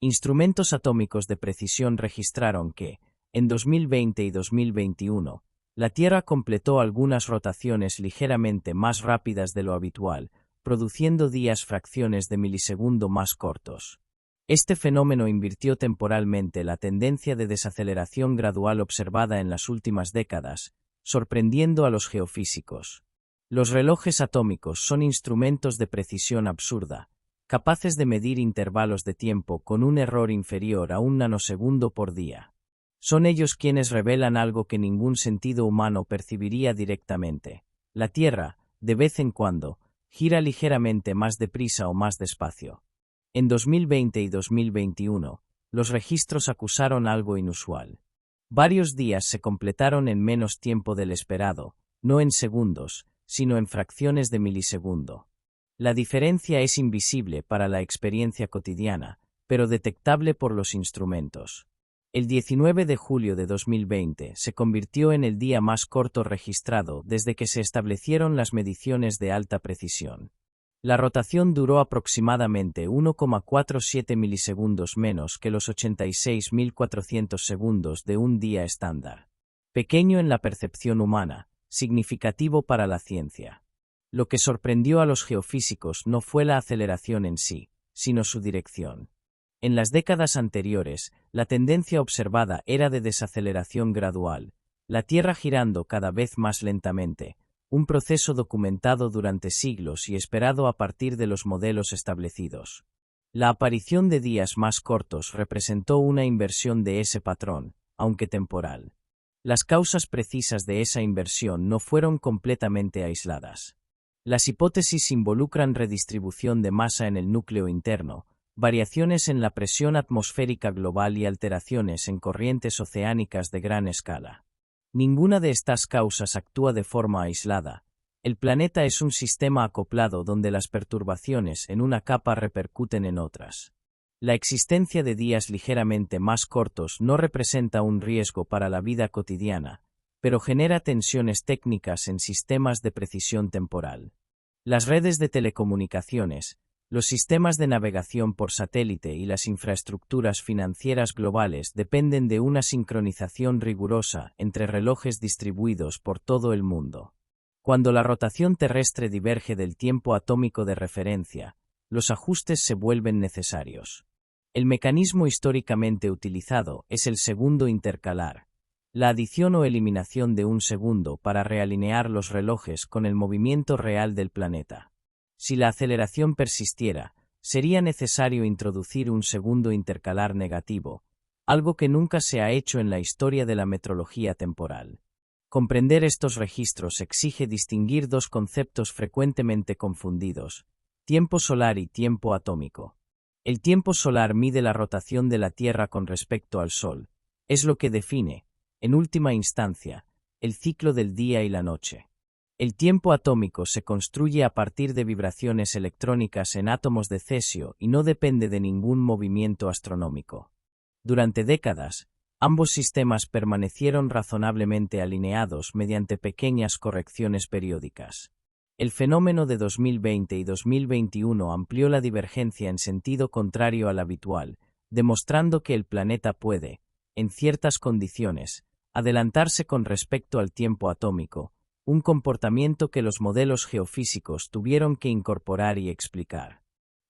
Instrumentos atómicos de precisión registraron que, en 2020 y 2021, la Tierra completó algunas rotaciones ligeramente más rápidas de lo habitual, produciendo días fracciones de milisegundo más cortos. Este fenómeno invirtió temporalmente la tendencia de desaceleración gradual observada en las últimas décadas, sorprendiendo a los geofísicos. Los relojes atómicos son instrumentos de precisión absurda, capaces de medir intervalos de tiempo con un error inferior a un nanosegundo por día. Son ellos quienes revelan algo que ningún sentido humano percibiría directamente. La Tierra, de vez en cuando, gira ligeramente más deprisa o más despacio. En 2020 y 2021, los registros acusaron algo inusual. Varios días se completaron en menos tiempo del esperado, no en segundos, sino en fracciones de milisegundo. La diferencia es invisible para la experiencia cotidiana, pero detectable por los instrumentos. El 19 de julio de 2020 se convirtió en el día más corto registrado desde que se establecieron las mediciones de alta precisión. La rotación duró aproximadamente 1,47 milisegundos menos que los 86.400 segundos de un día estándar. Pequeño en la percepción humana, significativo para la ciencia. Lo que sorprendió a los geofísicos no fue la aceleración en sí, sino su dirección. En las décadas anteriores, la tendencia observada era de desaceleración gradual, la Tierra girando cada vez más lentamente, un proceso documentado durante siglos y esperado a partir de los modelos establecidos. La aparición de días más cortos representó una inversión de ese patrón, aunque temporal. Las causas precisas de esa inversión no fueron completamente aisladas. Las hipótesis involucran redistribución de masa en el núcleo interno, variaciones en la presión atmosférica global y alteraciones en corrientes oceánicas de gran escala. Ninguna de estas causas actúa de forma aislada. El planeta es un sistema acoplado donde las perturbaciones en una capa repercuten en otras. La existencia de días ligeramente más cortos no representa un riesgo para la vida cotidiana, pero genera tensiones técnicas en sistemas de precisión temporal. Las redes de telecomunicaciones, los sistemas de navegación por satélite y las infraestructuras financieras globales dependen de una sincronización rigurosa entre relojes distribuidos por todo el mundo. Cuando la rotación terrestre diverge del tiempo atómico de referencia, los ajustes se vuelven necesarios. El mecanismo históricamente utilizado es el segundo intercalar, la adición o eliminación de un segundo para realinear los relojes con el movimiento real del planeta. Si la aceleración persistiera, sería necesario introducir un segundo intercalar negativo, algo que nunca se ha hecho en la historia de la metrología temporal. Comprender estos registros exige distinguir dos conceptos frecuentemente confundidos: tiempo solar y tiempo atómico. El tiempo solar mide la rotación de la Tierra con respecto al Sol, es lo que define, en última instancia, el ciclo del día y la noche. El tiempo atómico se construye a partir de vibraciones electrónicas en átomos de cesio y no depende de ningún movimiento astronómico. Durante décadas, ambos sistemas permanecieron razonablemente alineados mediante pequeñas correcciones periódicas. El fenómeno de 2020 y 2021 amplió la divergencia en sentido contrario al habitual, demostrando que el planeta puede, en ciertas condiciones, adelantarse con respecto al tiempo atómico, un comportamiento que los modelos geofísicos tuvieron que incorporar y explicar.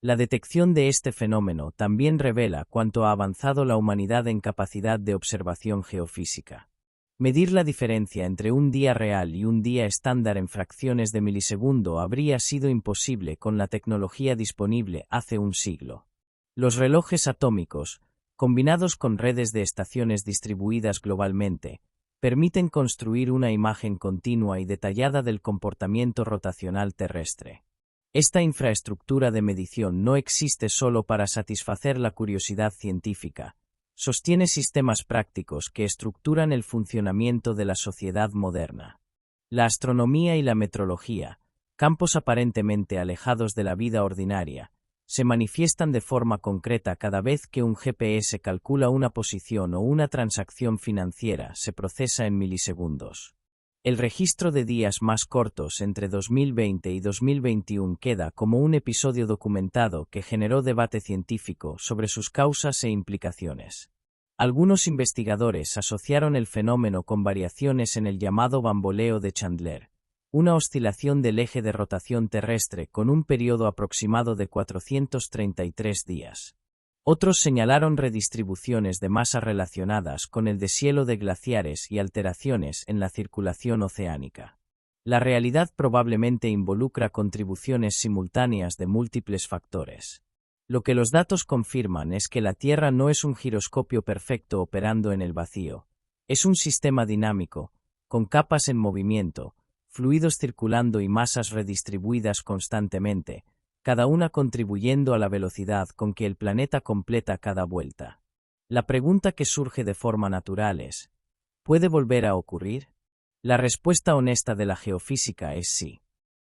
La detección de este fenómeno también revela cuánto ha avanzado la humanidad en capacidad de observación geofísica. Medir la diferencia entre un día real y un día estándar en fracciones de milisegundo habría sido imposible con la tecnología disponible hace un siglo. Los relojes atómicos, combinados con redes de estaciones distribuidas globalmente, permiten construir una imagen continua y detallada del comportamiento rotacional terrestre. Esta infraestructura de medición no existe solo para satisfacer la curiosidad científica, sostiene sistemas prácticos que estructuran el funcionamiento de la sociedad moderna. La astronomía y la metrología, campos aparentemente alejados de la vida ordinaria, se manifiestan de forma concreta cada vez que un GPS calcula una posición o una transacción financiera se procesa en milisegundos. El registro de días más cortos entre 2020 y 2021 queda como un episodio documentado que generó debate científico sobre sus causas e implicaciones. Algunos investigadores asociaron el fenómeno con variaciones en el llamado bamboleo de Chandler, una oscilación del eje de rotación terrestre con un periodo aproximado de 433 días. Otros señalaron redistribuciones de masa relacionadas con el deshielo de glaciares y alteraciones en la circulación oceánica. La realidad probablemente involucra contribuciones simultáneas de múltiples factores. Lo que los datos confirman es que la Tierra no es un giroscopio perfecto operando en el vacío. Es un sistema dinámico, con capas en movimiento, fluidos circulando y masas redistribuidas constantemente, cada una contribuyendo a la velocidad con que el planeta completa cada vuelta. La pregunta que surge de forma natural es, ¿puede volver a ocurrir? La respuesta honesta de la geofísica es sí.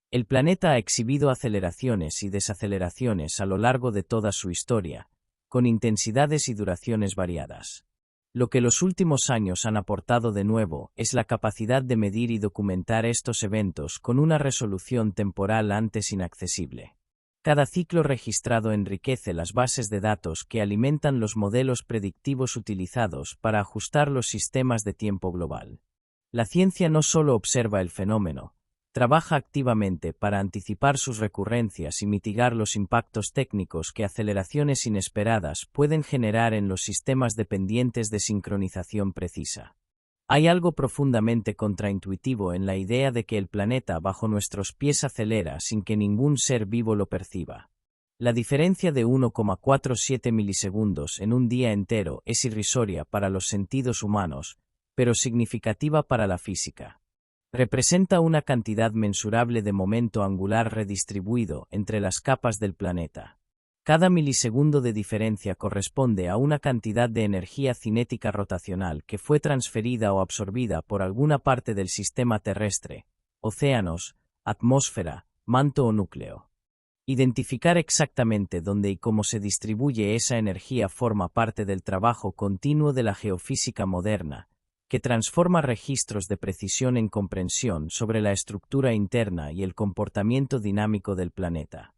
El planeta ha exhibido aceleraciones y desaceleraciones a lo largo de toda su historia, con intensidades y duraciones variadas. Lo que los últimos años han aportado de nuevo es la capacidad de medir y documentar estos eventos con una resolución temporal antes inaccesible. Cada ciclo registrado enriquece las bases de datos que alimentan los modelos predictivos utilizados para ajustar los sistemas de tiempo global. La ciencia no solo observa el fenómeno, trabaja activamente para anticipar sus recurrencias y mitigar los impactos técnicos que aceleraciones inesperadas pueden generar en los sistemas dependientes de sincronización precisa. Hay algo profundamente contraintuitivo en la idea de que el planeta bajo nuestros pies acelera sin que ningún ser vivo lo perciba. La diferencia de 1,47 milisegundos en un día entero es irrisoria para los sentidos humanos, pero significativa para la física. Representa una cantidad mensurable de momento angular redistribuido entre las capas del planeta. Cada milisegundo de diferencia corresponde a una cantidad de energía cinética rotacional que fue transferida o absorbida por alguna parte del sistema terrestre, océanos, atmósfera, manto o núcleo. Identificar exactamente dónde y cómo se distribuye esa energía forma parte del trabajo continuo de la geofísica moderna, que transforma registros de precisión en comprensión sobre la estructura interna y el comportamiento dinámico del planeta.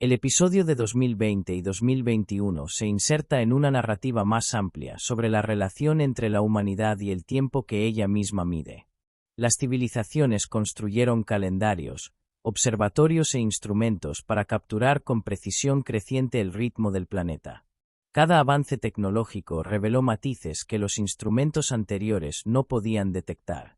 El episodio de 2020 y 2021 se inserta en una narrativa más amplia sobre la relación entre la humanidad y el tiempo que ella misma mide. Las civilizaciones construyeron calendarios, observatorios e instrumentos para capturar con precisión creciente el ritmo del planeta. Cada avance tecnológico reveló matices que los instrumentos anteriores no podían detectar.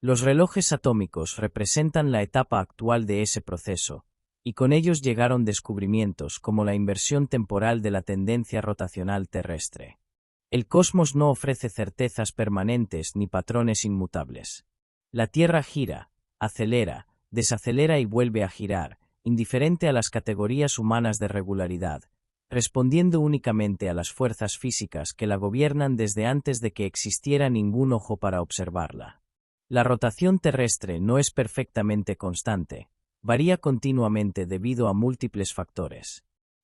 Los relojes atómicos representan la etapa actual de ese proceso, y con ellos llegaron descubrimientos como la inversión temporal de la tendencia rotacional terrestre. El cosmos no ofrece certezas permanentes ni patrones inmutables. La Tierra gira, acelera, desacelera y vuelve a girar, indiferente a las categorías humanas de regularidad, respondiendo únicamente a las fuerzas físicas que la gobiernan desde antes de que existiera ningún ojo para observarla. La rotación terrestre no es perfectamente constante, varía continuamente debido a múltiples factores.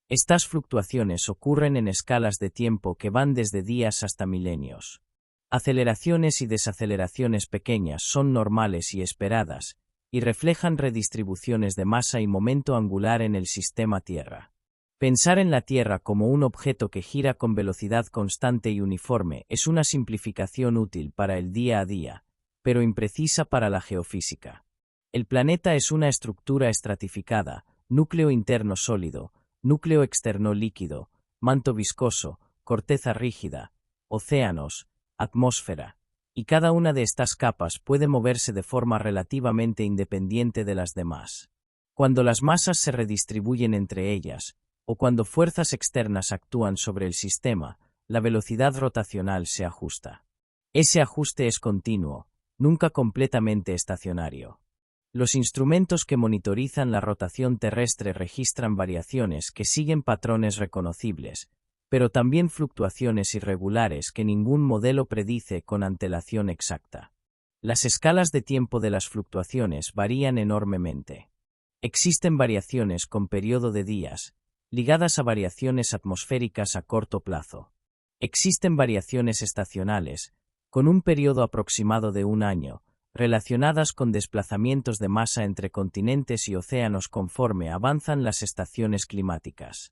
Estas fluctuaciones ocurren en escalas de tiempo que van desde días hasta milenios. Aceleraciones y desaceleraciones pequeñas son normales y esperadas, y reflejan redistribuciones de masa y momento angular en el sistema Tierra. Pensar en la Tierra como un objeto que gira con velocidad constante y uniforme es una simplificación útil para el día a día, pero imprecisa para la geofísica. El planeta es una estructura estratificada, núcleo interno sólido, núcleo externo líquido, manto viscoso, corteza rígida, océanos, atmósfera, y cada una de estas capas puede moverse de forma relativamente independiente de las demás. Cuando las masas se redistribuyen entre ellas, o cuando fuerzas externas actúan sobre el sistema, la velocidad rotacional se ajusta. Ese ajuste es continuo, nunca completamente estacionario. Los instrumentos que monitorizan la rotación terrestre registran variaciones que siguen patrones reconocibles, pero también fluctuaciones irregulares que ningún modelo predice con antelación exacta. Las escalas de tiempo de las fluctuaciones varían enormemente. Existen variaciones con periodo de días, ligadas a variaciones atmosféricas a corto plazo. Existen variaciones estacionales, con un periodo aproximado de un año, relacionadas con desplazamientos de masa entre continentes y océanos conforme avanzan las estaciones climáticas.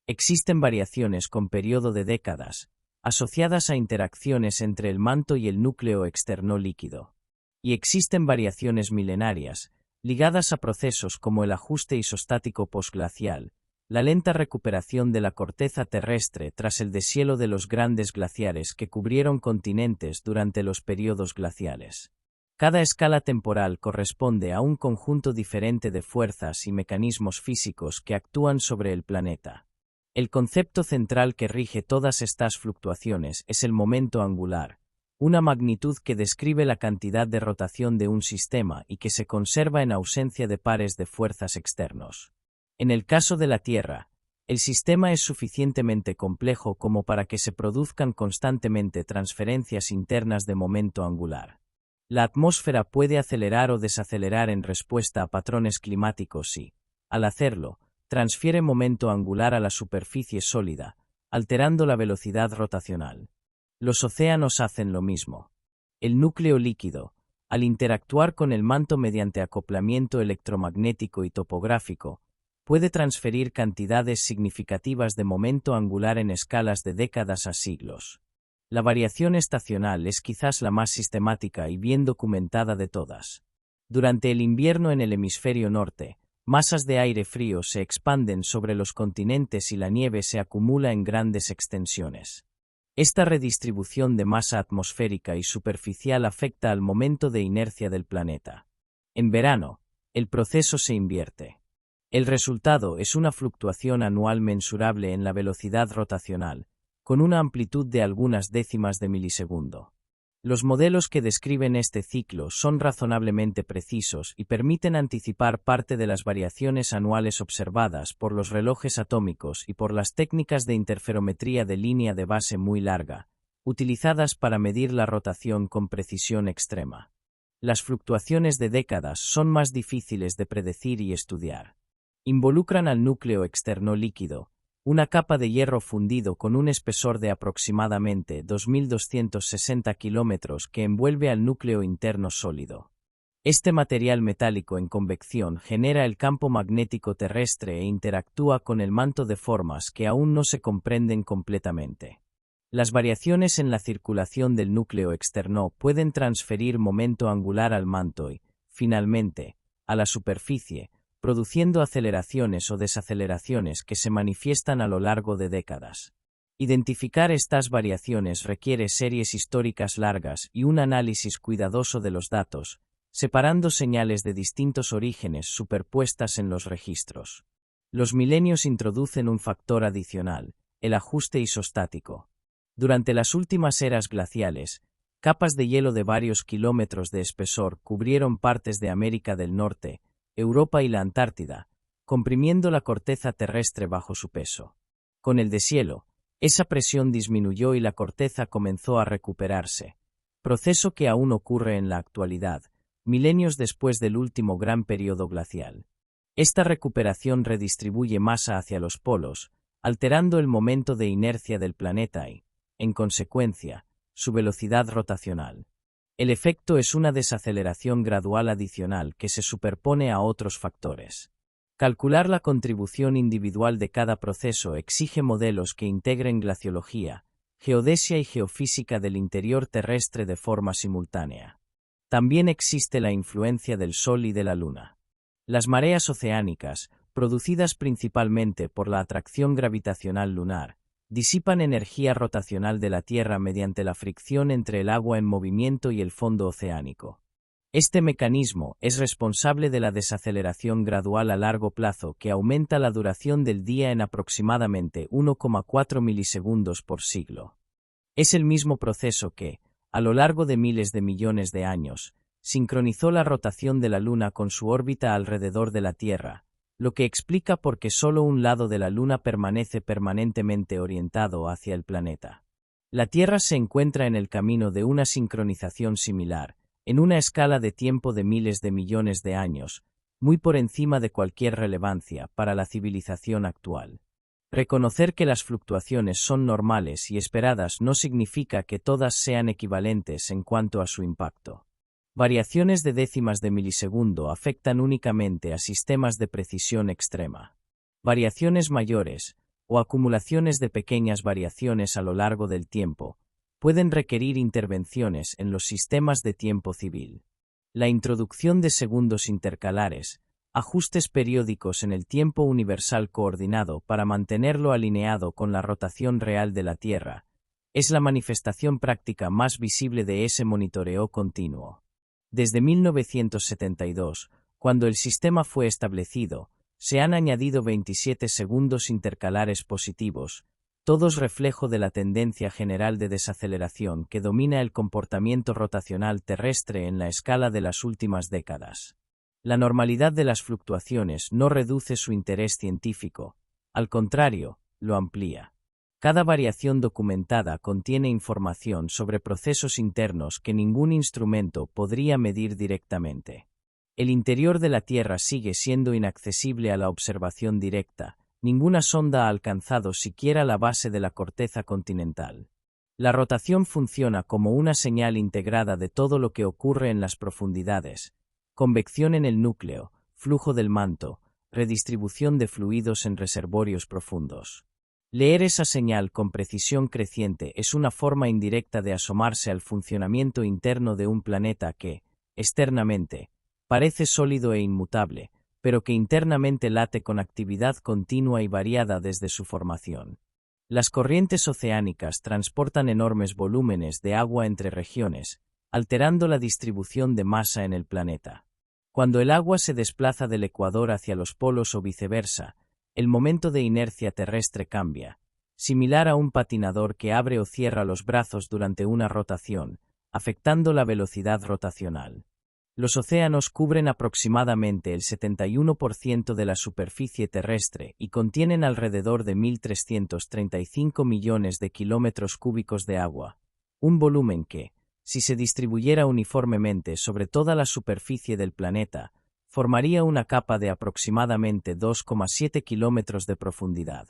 Existen variaciones con periodo de décadas, asociadas a interacciones entre el manto y el núcleo externo líquido. Y existen variaciones milenarias, ligadas a procesos como el ajuste isostático postglacial, la lenta recuperación de la corteza terrestre tras el deshielo de los grandes glaciares que cubrieron continentes durante los periodos glaciales. Cada escala temporal corresponde a un conjunto diferente de fuerzas y mecanismos físicos que actúan sobre el planeta. El concepto central que rige todas estas fluctuaciones es el momento angular, una magnitud que describe la cantidad de rotación de un sistema y que se conserva en ausencia de pares de fuerzas externos. En el caso de la Tierra, el sistema es suficientemente complejo como para que se produzcan constantemente transferencias internas de momento angular. La atmósfera puede acelerar o desacelerar en respuesta a patrones climáticos y, al hacerlo, transfiere momento angular a la superficie sólida, alterando la velocidad rotacional. Los océanos hacen lo mismo. El núcleo líquido, al interactuar con el manto mediante acoplamiento electromagnético y topográfico, puede transferir cantidades significativas de momento angular en escalas de décadas a siglos. La variación estacional es quizás la más sistemática y bien documentada de todas. Durante el invierno en el hemisferio norte, masas de aire frío se expanden sobre los continentes y la nieve se acumula en grandes extensiones. Esta redistribución de masa atmosférica y superficial afecta al momento de inercia del planeta. En verano, el proceso se invierte. El resultado es una fluctuación anual mensurable en la velocidad rotacional, con una amplitud de algunas décimas de milisegundo. Los modelos que describen este ciclo son razonablemente precisos y permiten anticipar parte de las variaciones anuales observadas por los relojes atómicos y por las técnicas de interferometría de línea de base muy larga, utilizadas para medir la rotación con precisión extrema. Las fluctuaciones de décadas son más difíciles de predecir y estudiar. Involucran al núcleo externo líquido, una capa de hierro fundido con un espesor de aproximadamente 2.260 kilómetros que envuelve al núcleo interno sólido. Este material metálico en convección genera el campo magnético terrestre e interactúa con el manto de formas que aún no se comprenden completamente. Las variaciones en la circulación del núcleo externo pueden transferir momento angular al manto y, finalmente, a la superficie, produciendo aceleraciones o desaceleraciones que se manifiestan a lo largo de décadas. Identificar estas variaciones requiere series históricas largas y un análisis cuidadoso de los datos, separando señales de distintos orígenes superpuestas en los registros. Los milenios introducen un factor adicional, el ajuste isostático. Durante las últimas eras glaciales, capas de hielo de varios kilómetros de espesor cubrieron partes de América del Norte, Europa y la Antártida, comprimiendo la corteza terrestre bajo su peso. Con el deshielo, esa presión disminuyó y la corteza comenzó a recuperarse, proceso que aún ocurre en la actualidad, milenios después del último gran periodo glacial. Esta recuperación redistribuye masa hacia los polos, alterando el momento de inercia del planeta y, en consecuencia, su velocidad rotacional. El efecto es una desaceleración gradual adicional que se superpone a otros factores. Calcular la contribución individual de cada proceso exige modelos que integren glaciología, geodesia y geofísica del interior terrestre de forma simultánea. También existe la influencia del Sol y de la Luna. Las mareas oceánicas, producidas principalmente por la atracción gravitacional lunar, disipan energía rotacional de la Tierra mediante la fricción entre el agua en movimiento y el fondo oceánico. Este mecanismo es responsable de la desaceleración gradual a largo plazo que aumenta la duración del día en aproximadamente 1,4 milisegundos por siglo. Es el mismo proceso que, a lo largo de miles de millones de años, sincronizó la rotación de la Luna con su órbita alrededor de la Tierra, lo que explica por qué solo un lado de la Luna permanece permanentemente orientado hacia el planeta. La Tierra se encuentra en el camino de una sincronización similar, en una escala de tiempo de miles de millones de años, muy por encima de cualquier relevancia para la civilización actual. Reconocer que las fluctuaciones son normales y esperadas no significa que todas sean equivalentes en cuanto a su impacto. Variaciones de décimas de milisegundo afectan únicamente a sistemas de precisión extrema. Variaciones mayores, o acumulaciones de pequeñas variaciones a lo largo del tiempo, pueden requerir intervenciones en los sistemas de tiempo civil. La introducción de segundos intercalares, ajustes periódicos en el tiempo universal coordinado para mantenerlo alineado con la rotación real de la Tierra, es la manifestación práctica más visible de ese monitoreo continuo. Desde 1972, cuando el sistema fue establecido, se han añadido 27 segundos intercalares positivos, todos reflejo de la tendencia general de desaceleración que domina el comportamiento rotacional terrestre en la escala de las últimas décadas. La normalidad de las fluctuaciones no reduce su interés científico, al contrario, lo amplía. Cada variación documentada contiene información sobre procesos internos que ningún instrumento podría medir directamente. El interior de la Tierra sigue siendo inaccesible a la observación directa. Ninguna sonda ha alcanzado siquiera la base de la corteza continental. La rotación funciona como una señal integrada de todo lo que ocurre en las profundidades: convección en el núcleo, flujo del manto, redistribución de fluidos en reservorios profundos. Leer esa señal con precisión creciente es una forma indirecta de asomarse al funcionamiento interno de un planeta que, externamente, parece sólido e inmutable, pero que internamente late con actividad continua y variada desde su formación. Las corrientes oceánicas transportan enormes volúmenes de agua entre regiones, alterando la distribución de masa en el planeta. Cuando el agua se desplaza del ecuador hacia los polos o viceversa, el momento de inercia terrestre cambia, similar a un patinador que abre o cierra los brazos durante una rotación, afectando la velocidad rotacional. Los océanos cubren aproximadamente el 71% de la superficie terrestre y contienen alrededor de 1.335 millones de kilómetros cúbicos de agua, un volumen que, si se distribuyera uniformemente sobre toda la superficie del planeta, formaría una capa de aproximadamente 2,7 kilómetros de profundidad.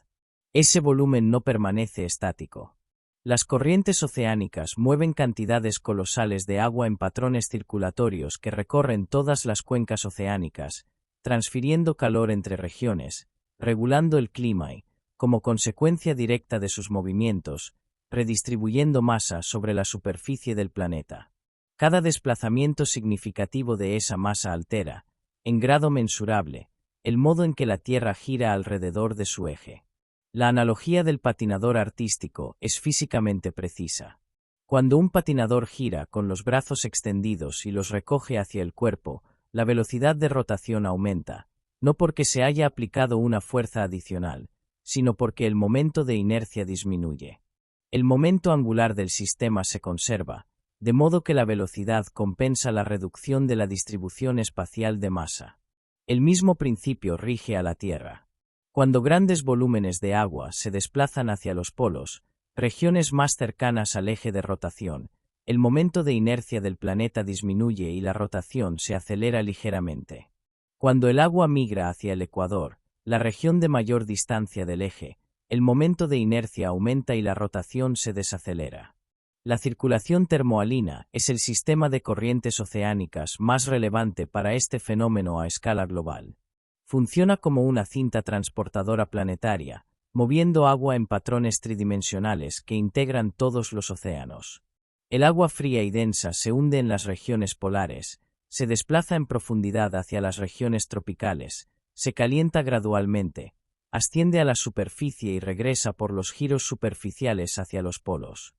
Ese volumen no permanece estático. Las corrientes oceánicas mueven cantidades colosales de agua en patrones circulatorios que recorren todas las cuencas oceánicas, transfiriendo calor entre regiones, regulando el clima y, como consecuencia directa de sus movimientos, redistribuyendo masa sobre la superficie del planeta. Cada desplazamiento significativo de esa masa altera, en grado mensurable, el modo en que la Tierra gira alrededor de su eje. La analogía del patinador artístico es físicamente precisa. Cuando un patinador gira con los brazos extendidos y los recoge hacia el cuerpo, la velocidad de rotación aumenta, no porque se haya aplicado una fuerza adicional, sino porque el momento de inercia disminuye. El momento angular del sistema se conserva, de modo que la velocidad compensa la reducción de la distribución espacial de masa. El mismo principio rige a la Tierra. Cuando grandes volúmenes de agua se desplazan hacia los polos, regiones más cercanas al eje de rotación, el momento de inercia del planeta disminuye y la rotación se acelera ligeramente. Cuando el agua migra hacia el ecuador, la región de mayor distancia del eje, el momento de inercia aumenta y la rotación se desacelera. La circulación termoalina es el sistema de corrientes oceánicas más relevante para este fenómeno a escala global. Funciona como una cinta transportadora planetaria, moviendo agua en patrones tridimensionales que integran todos los océanos. El agua fría y densa se hunde en las regiones polares, se desplaza en profundidad hacia las regiones tropicales, se calienta gradualmente, asciende a la superficie y regresa por los giros superficiales hacia los polos.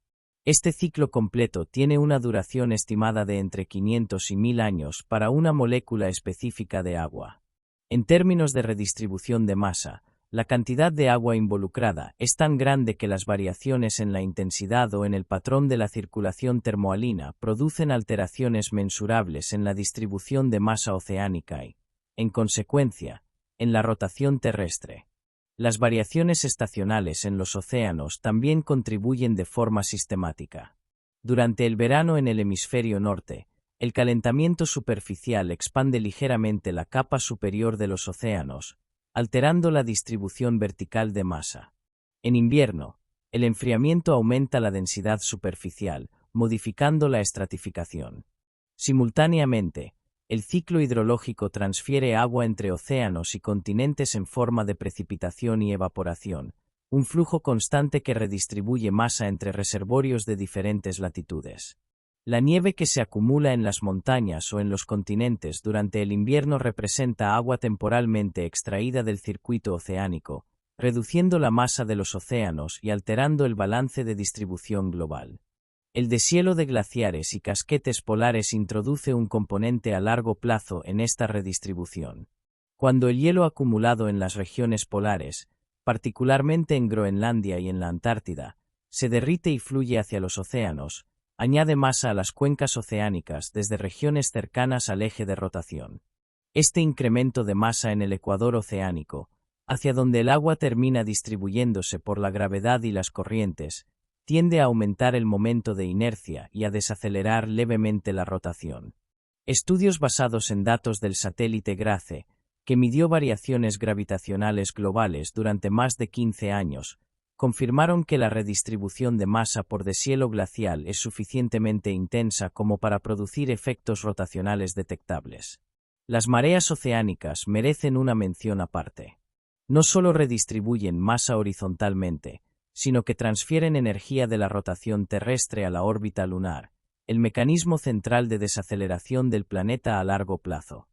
Este ciclo completo tiene una duración estimada de entre 500 y 1000 años para una molécula específica de agua. En términos de redistribución de masa, la cantidad de agua involucrada es tan grande que las variaciones en la intensidad o en el patrón de la circulación termoalina producen alteraciones mensurables en la distribución de masa oceánica y, en consecuencia, en la rotación terrestre. Las variaciones estacionales en los océanos también contribuyen de forma sistemática. Durante el verano en el hemisferio norte, el calentamiento superficial expande ligeramente la capa superior de los océanos, alterando la distribución vertical de masa. En invierno, el enfriamiento aumenta la densidad superficial, modificando la estratificación. Simultáneamente, el ciclo hidrológico transfiere agua entre océanos y continentes en forma de precipitación y evaporación, un flujo constante que redistribuye masa entre reservorios de diferentes latitudes. La nieve que se acumula en las montañas o en los continentes durante el invierno representa agua temporalmente extraída del circuito oceánico, reduciendo la masa de los océanos y alterando el balance de distribución global. El deshielo de glaciares y casquetes polares introduce un componente a largo plazo en esta redistribución. Cuando el hielo acumulado en las regiones polares, particularmente en Groenlandia y en la Antártida, se derrite y fluye hacia los océanos, añade masa a las cuencas oceánicas desde regiones cercanas al eje de rotación. Este incremento de masa en el ecuador oceánico, hacia donde el agua termina distribuyéndose por la gravedad y las corrientes, tiende a aumentar el momento de inercia y a desacelerar levemente la rotación. Estudios basados en datos del satélite GRACE, que midió variaciones gravitacionales globales durante más de 15 años, confirmaron que la redistribución de masa por deshielo glacial es suficientemente intensa como para producir efectos rotacionales detectables. Las mareas oceánicas merecen una mención aparte. No solo redistribuyen masa horizontalmente, sino que transfieren energía de la rotación terrestre a la órbita lunar, el mecanismo central de desaceleración del planeta a largo plazo.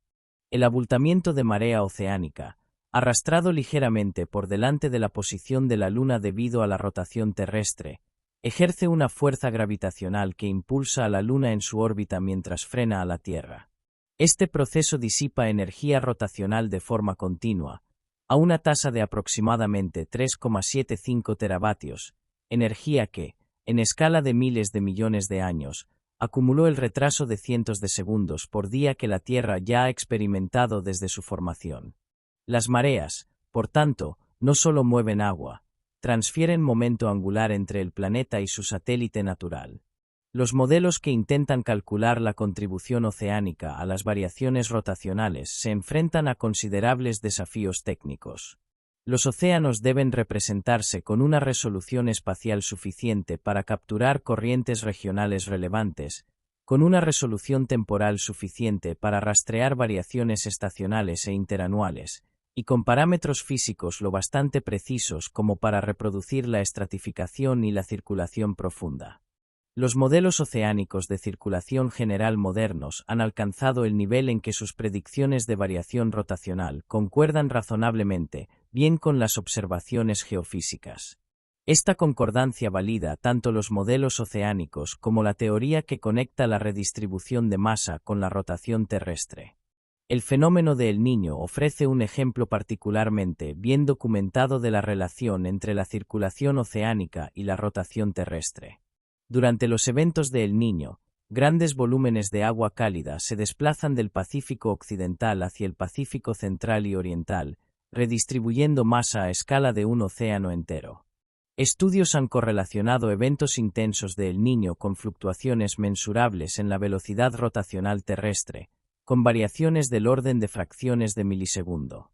El abultamiento de marea oceánica, arrastrado ligeramente por delante de la posición de la Luna debido a la rotación terrestre, ejerce una fuerza gravitacional que impulsa a la Luna en su órbita mientras frena a la Tierra. Este proceso disipa energía rotacional de forma continua, a una tasa de aproximadamente 3,75 teravatios, energía que, en escala de miles de millones de años, acumuló el retraso de cientos de segundos por día que la Tierra ya ha experimentado desde su formación. Las mareas, por tanto, no solo mueven agua, transfieren momento angular entre el planeta y su satélite natural. Los modelos que intentan calcular la contribución oceánica a las variaciones rotacionales se enfrentan a considerables desafíos técnicos. Los océanos deben representarse con una resolución espacial suficiente para capturar corrientes regionales relevantes, con una resolución temporal suficiente para rastrear variaciones estacionales e interanuales, y con parámetros físicos lo bastante precisos como para reproducir la estratificación y la circulación profunda. Los modelos oceánicos de circulación general modernos han alcanzado el nivel en que sus predicciones de variación rotacional concuerdan razonablemente bien con las observaciones geofísicas. Esta concordancia valida tanto los modelos oceánicos como la teoría que conecta la redistribución de masa con la rotación terrestre. El fenómeno de El Niño ofrece un ejemplo particularmente bien documentado de la relación entre la circulación oceánica y la rotación terrestre. Durante los eventos de El Niño, grandes volúmenes de agua cálida se desplazan del Pacífico occidental hacia el Pacífico central y oriental, redistribuyendo masa a escala de un océano entero. Estudios han correlacionado eventos intensos de El Niño con fluctuaciones mensurables en la velocidad rotacional terrestre, con variaciones del orden de fracciones de milisegundo.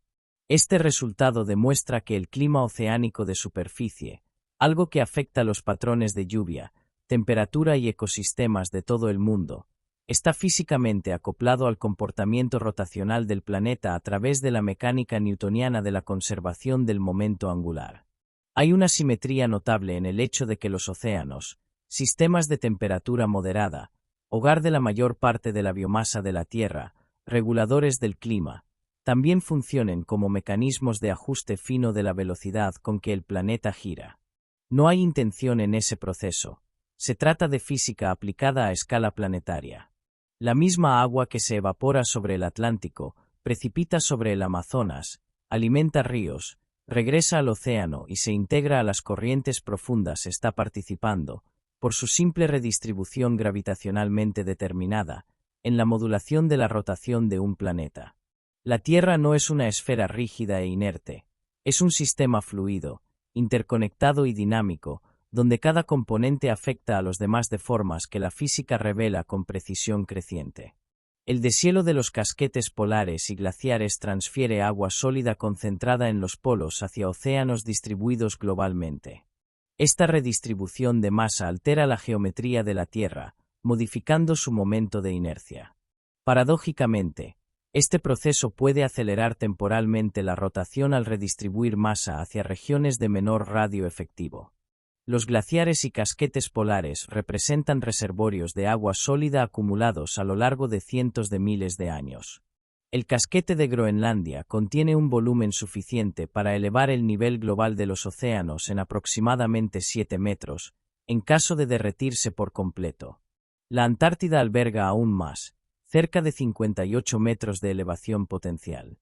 Este resultado demuestra que el clima oceánico de superficie, algo que afecta los patrones de lluvia, temperatura y ecosistemas de todo el mundo, está físicamente acoplado al comportamiento rotacional del planeta a través de la mecánica newtoniana de la conservación del momento angular. Hay una simetría notable en el hecho de que los océanos, sistemas de temperatura moderada, hogar de la mayor parte de la biomasa de la Tierra, reguladores del clima, también funcionen como mecanismos de ajuste fino de la velocidad con que el planeta gira. No hay intención en ese proceso. Se trata de física aplicada a escala planetaria. La misma agua que se evapora sobre el Atlántico, precipita sobre el Amazonas, alimenta ríos, regresa al océano y se integra a las corrientes profundas está participando, por su simple redistribución gravitacionalmente determinada, en la modulación de la rotación de un planeta. La Tierra no es una esfera rígida e inerte, es un sistema fluido, interconectado y dinámico, donde cada componente afecta a los demás de formas que la física revela con precisión creciente. El deshielo de los casquetes polares y glaciares transfiere agua sólida concentrada en los polos hacia océanos distribuidos globalmente. Esta redistribución de masa altera la geometría de la Tierra, modificando su momento de inercia. Paradójicamente, este proceso puede acelerar temporalmente la rotación al redistribuir masa hacia regiones de menor radio efectivo. Los glaciares y casquetes polares representan reservorios de agua sólida acumulados a lo largo de cientos de miles de años. El casquete de Groenlandia contiene un volumen suficiente para elevar el nivel global de los océanos en aproximadamente 7 metros, en caso de derretirse por completo. La Antártida alberga aún más, cerca de 58 metros de elevación potencial.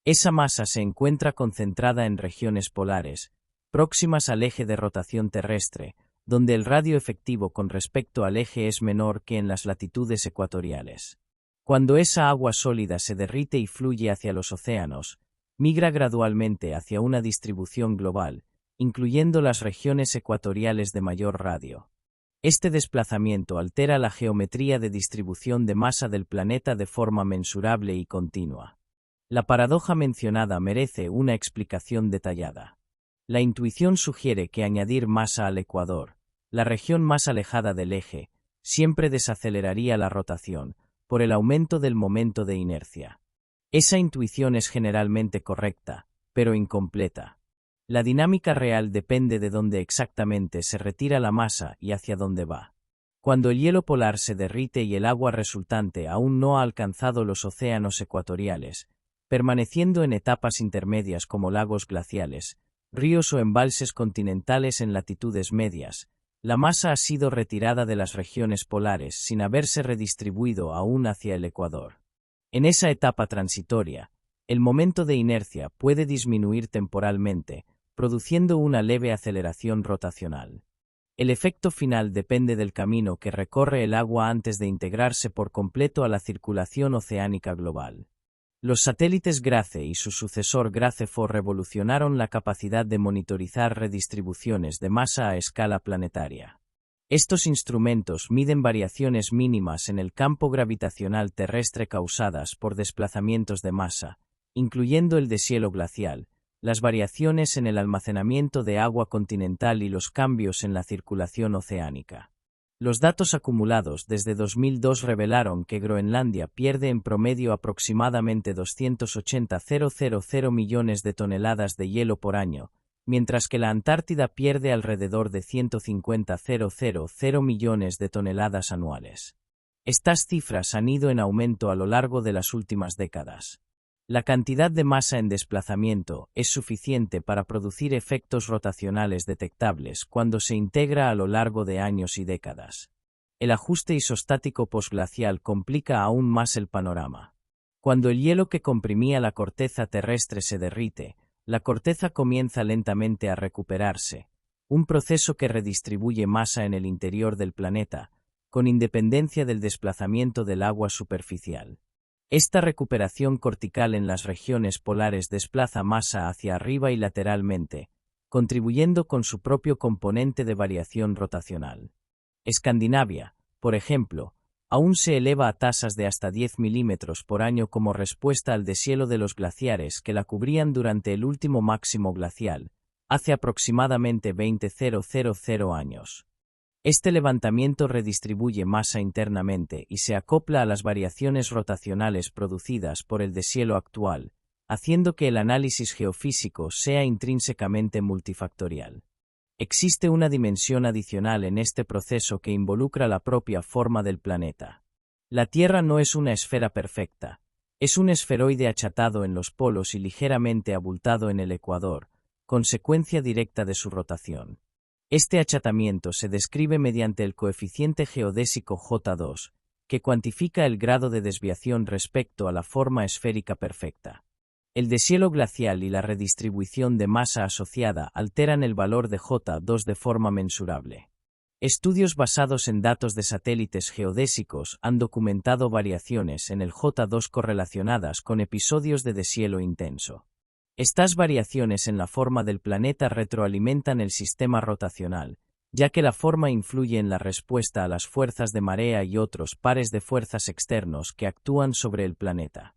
Esa masa se encuentra concentrada en regiones polares, próximas al eje de rotación terrestre, donde el radio efectivo con respecto al eje es menor que en las latitudes ecuatoriales. Cuando esa agua sólida se derrite y fluye hacia los océanos, migra gradualmente hacia una distribución global, incluyendo las regiones ecuatoriales de mayor radio. Este desplazamiento altera la geometría de distribución de masa del planeta de forma mensurable y continua. La paradoja mencionada merece una explicación detallada. La intuición sugiere que añadir masa al ecuador, la región más alejada del eje, siempre desaceleraría la rotación, por el aumento del momento de inercia. Esa intuición es generalmente correcta, pero incompleta. La dinámica real depende de dónde exactamente se retira la masa y hacia dónde va. Cuando el hielo polar se derrite y el agua resultante aún no ha alcanzado los océanos ecuatoriales, permaneciendo en etapas intermedias como lagos glaciales, ríos o embalses continentales en latitudes medias, la masa ha sido retirada de las regiones polares sin haberse redistribuido aún hacia el ecuador. En esa etapa transitoria, el momento de inercia puede disminuir temporalmente, produciendo una leve aceleración rotacional. El efecto final depende del camino que recorre el agua antes de integrarse por completo a la circulación oceánica global. Los satélites Grace y su sucesor Grace-4 revolucionaron la capacidad de monitorizar redistribuciones de masa a escala planetaria. Estos instrumentos miden variaciones mínimas en el campo gravitacional terrestre causadas por desplazamientos de masa, incluyendo el deshielo glacial, las variaciones en el almacenamiento de agua continental y los cambios en la circulación oceánica. Los datos acumulados desde 2002 revelaron que Groenlandia pierde en promedio aproximadamente 280.000 millones de toneladas de hielo por año, mientras que la Antártida pierde alrededor de 150.000 millones de toneladas anuales. Estas cifras han ido en aumento a lo largo de las últimas décadas. La cantidad de masa en desplazamiento es suficiente para producir efectos rotacionales detectables cuando se integra a lo largo de años y décadas. El ajuste isostático posglacial complica aún más el panorama. Cuando el hielo que comprimía la corteza terrestre se derrite, la corteza comienza lentamente a recuperarse, un proceso que redistribuye masa en el interior del planeta, con independencia del desplazamiento del agua superficial. Esta recuperación cortical en las regiones polares desplaza masa hacia arriba y lateralmente, contribuyendo con su propio componente de variación rotacional. Escandinavia, por ejemplo, aún se eleva a tasas de hasta 10 milímetros por año como respuesta al deshielo de los glaciares que la cubrían durante el último máximo glacial, hace aproximadamente 20.000 años. Este levantamiento redistribuye masa internamente y se acopla a las variaciones rotacionales producidas por el deshielo actual, haciendo que el análisis geofísico sea intrínsecamente multifactorial. Existe una dimensión adicional en este proceso que involucra la propia forma del planeta. La Tierra no es una esfera perfecta, es un esferoide achatado en los polos y ligeramente abultado en el ecuador, consecuencia directa de su rotación. Este achatamiento se describe mediante el coeficiente geodésico J2, que cuantifica el grado de desviación respecto a la forma esférica perfecta. El deshielo glacial y la redistribución de masa asociada alteran el valor de J2 de forma mensurable. Estudios basados en datos de satélites geodésicos han documentado variaciones en el J2 correlacionadas con episodios de deshielo intenso. Estas variaciones en la forma del planeta retroalimentan el sistema rotacional, ya que la forma influye en la respuesta a las fuerzas de marea y otros pares de fuerzas externos que actúan sobre el planeta.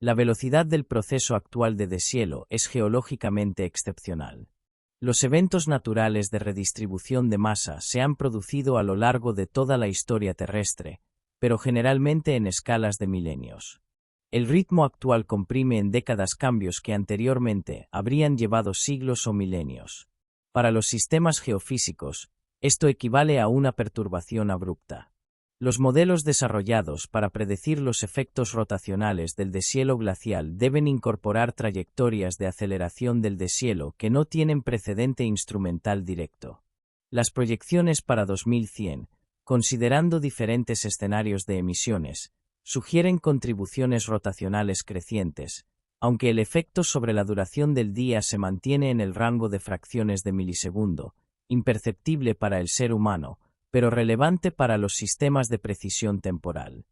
La velocidad del proceso actual de deshielo es geológicamente excepcional. Los eventos naturales de redistribución de masa se han producido a lo largo de toda la historia terrestre, pero generalmente en escalas de milenios. El ritmo actual comprime en décadas cambios que anteriormente habrían llevado siglos o milenios. Para los sistemas geofísicos, esto equivale a una perturbación abrupta. Los modelos desarrollados para predecir los efectos rotacionales del deshielo glacial deben incorporar trayectorias de aceleración del deshielo que no tienen precedente instrumental directo. Las proyecciones para 2100, considerando diferentes escenarios de emisiones, sugieren contribuciones rotacionales crecientes, aunque el efecto sobre la duración del día se mantiene en el rango de fracciones de milisegundo, imperceptible para el ser humano, pero relevante para los sistemas de precisión temporal.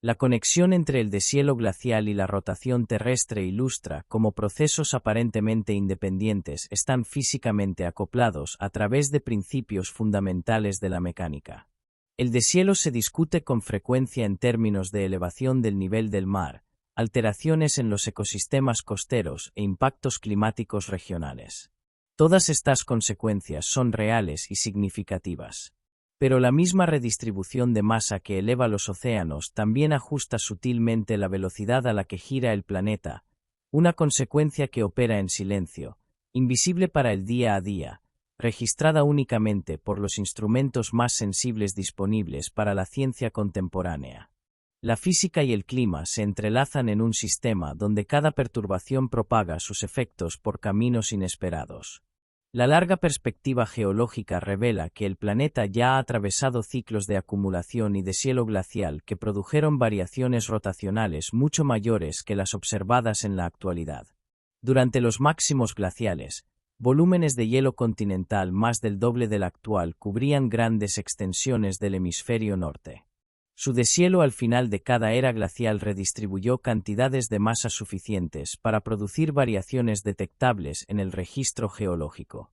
La conexión entre el deshielo glacial y la rotación terrestre ilustra cómo procesos aparentemente independientes están físicamente acoplados a través de principios fundamentales de la mecánica. El deshielo se discute con frecuencia en términos de elevación del nivel del mar, alteraciones en los ecosistemas costeros e impactos climáticos regionales. Todas estas consecuencias son reales y significativas. Pero la misma redistribución de masa que eleva los océanos también ajusta sutilmente la velocidad a la que gira el planeta, una consecuencia que opera en silencio, invisible para el día a día, registrada únicamente por los instrumentos más sensibles disponibles para la ciencia contemporánea. La física y el clima se entrelazan en un sistema donde cada perturbación propaga sus efectos por caminos inesperados. La larga perspectiva geológica revela que el planeta ya ha atravesado ciclos de acumulación y deshielo glacial que produjeron variaciones rotacionales mucho mayores que las observadas en la actualidad. Durante los máximos glaciales, volúmenes de hielo continental más del doble del actual cubrían grandes extensiones del hemisferio norte. Su deshielo al final de cada era glacial redistribuyó cantidades de masa suficientes para producir variaciones detectables en el registro geológico.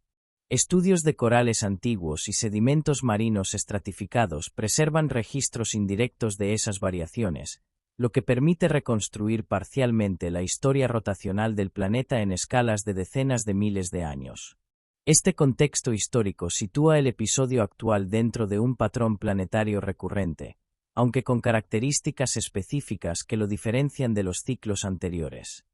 Estudios de corales antiguos y sedimentos marinos estratificados preservan registros indirectos de esas variaciones, lo que permite reconstruir parcialmente la historia rotacional del planeta en escalas de decenas de miles de años. Este contexto histórico sitúa el episodio actual dentro de un patrón planetario recurrente, aunque con características específicas que lo diferencian de los ciclos anteriores.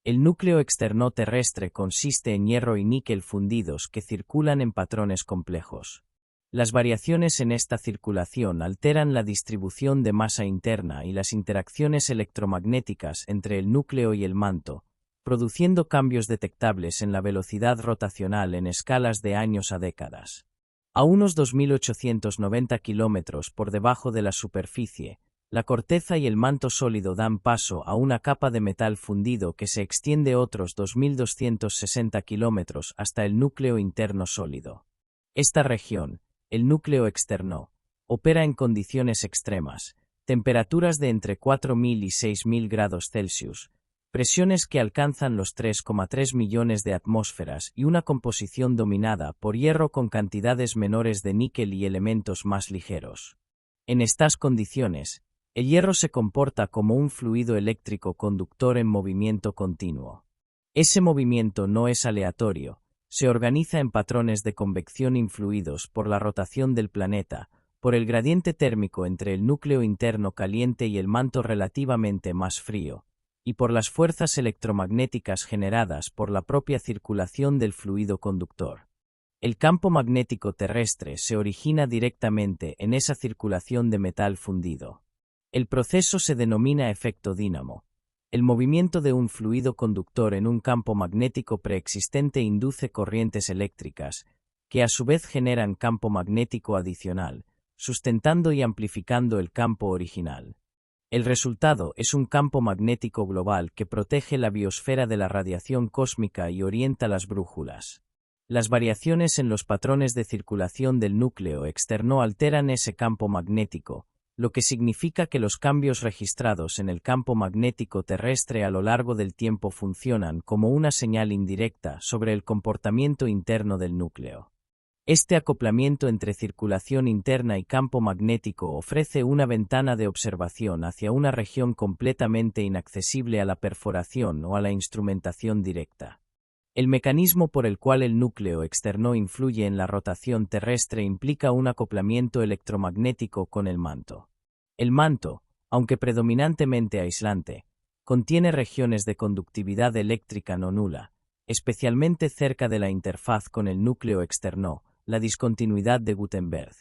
El núcleo externo terrestre consiste en hierro y níquel fundidos que circulan en patrones complejos. Las variaciones en esta circulación alteran la distribución de masa interna y las interacciones electromagnéticas entre el núcleo y el manto, produciendo cambios detectables en la velocidad rotacional en escalas de años a décadas. A unos 2.890 kilómetros por debajo de la superficie, la corteza y el manto sólido dan paso a una capa de metal fundido que se extiende otros 2.260 kilómetros hasta el núcleo interno sólido. Esta región, el núcleo externo, opera en condiciones extremas, temperaturas de entre 4.000 y 6.000 grados Celsius, presiones que alcanzan los 3,3 millones de atmósferas y una composición dominada por hierro con cantidades menores de níquel y elementos más ligeros. En estas condiciones, el hierro se comporta como un fluido eléctrico conductor en movimiento continuo. Ese movimiento no es aleatorio, se organiza en patrones de convección influidos por la rotación del planeta, por el gradiente térmico entre el núcleo interno caliente y el manto relativamente más frío, y por las fuerzas electromagnéticas generadas por la propia circulación del fluido conductor. El campo magnético terrestre se origina directamente en esa circulación de metal fundido. El proceso se denomina efecto dínamo. El movimiento de un fluido conductor en un campo magnético preexistente induce corrientes eléctricas, que a su vez generan campo magnético adicional, sustentando y amplificando el campo original. El resultado es un campo magnético global que protege la biosfera de la radiación cósmica y orienta las brújulas. Las variaciones en los patrones de circulación del núcleo externo alteran ese campo magnético, lo que significa que los cambios registrados en el campo magnético terrestre a lo largo del tiempo funcionan como una señal indirecta sobre el comportamiento interno del núcleo. Este acoplamiento entre circulación interna y campo magnético ofrece una ventana de observación hacia una región completamente inaccesible a la perforación o a la instrumentación directa. El mecanismo por el cual el núcleo externo influye en la rotación terrestre implica un acoplamiento electromagnético con el manto. El manto, aunque predominantemente aislante, contiene regiones de conductividad eléctrica no nula, especialmente cerca de la interfaz con el núcleo externo, la discontinuidad de Gutenberg.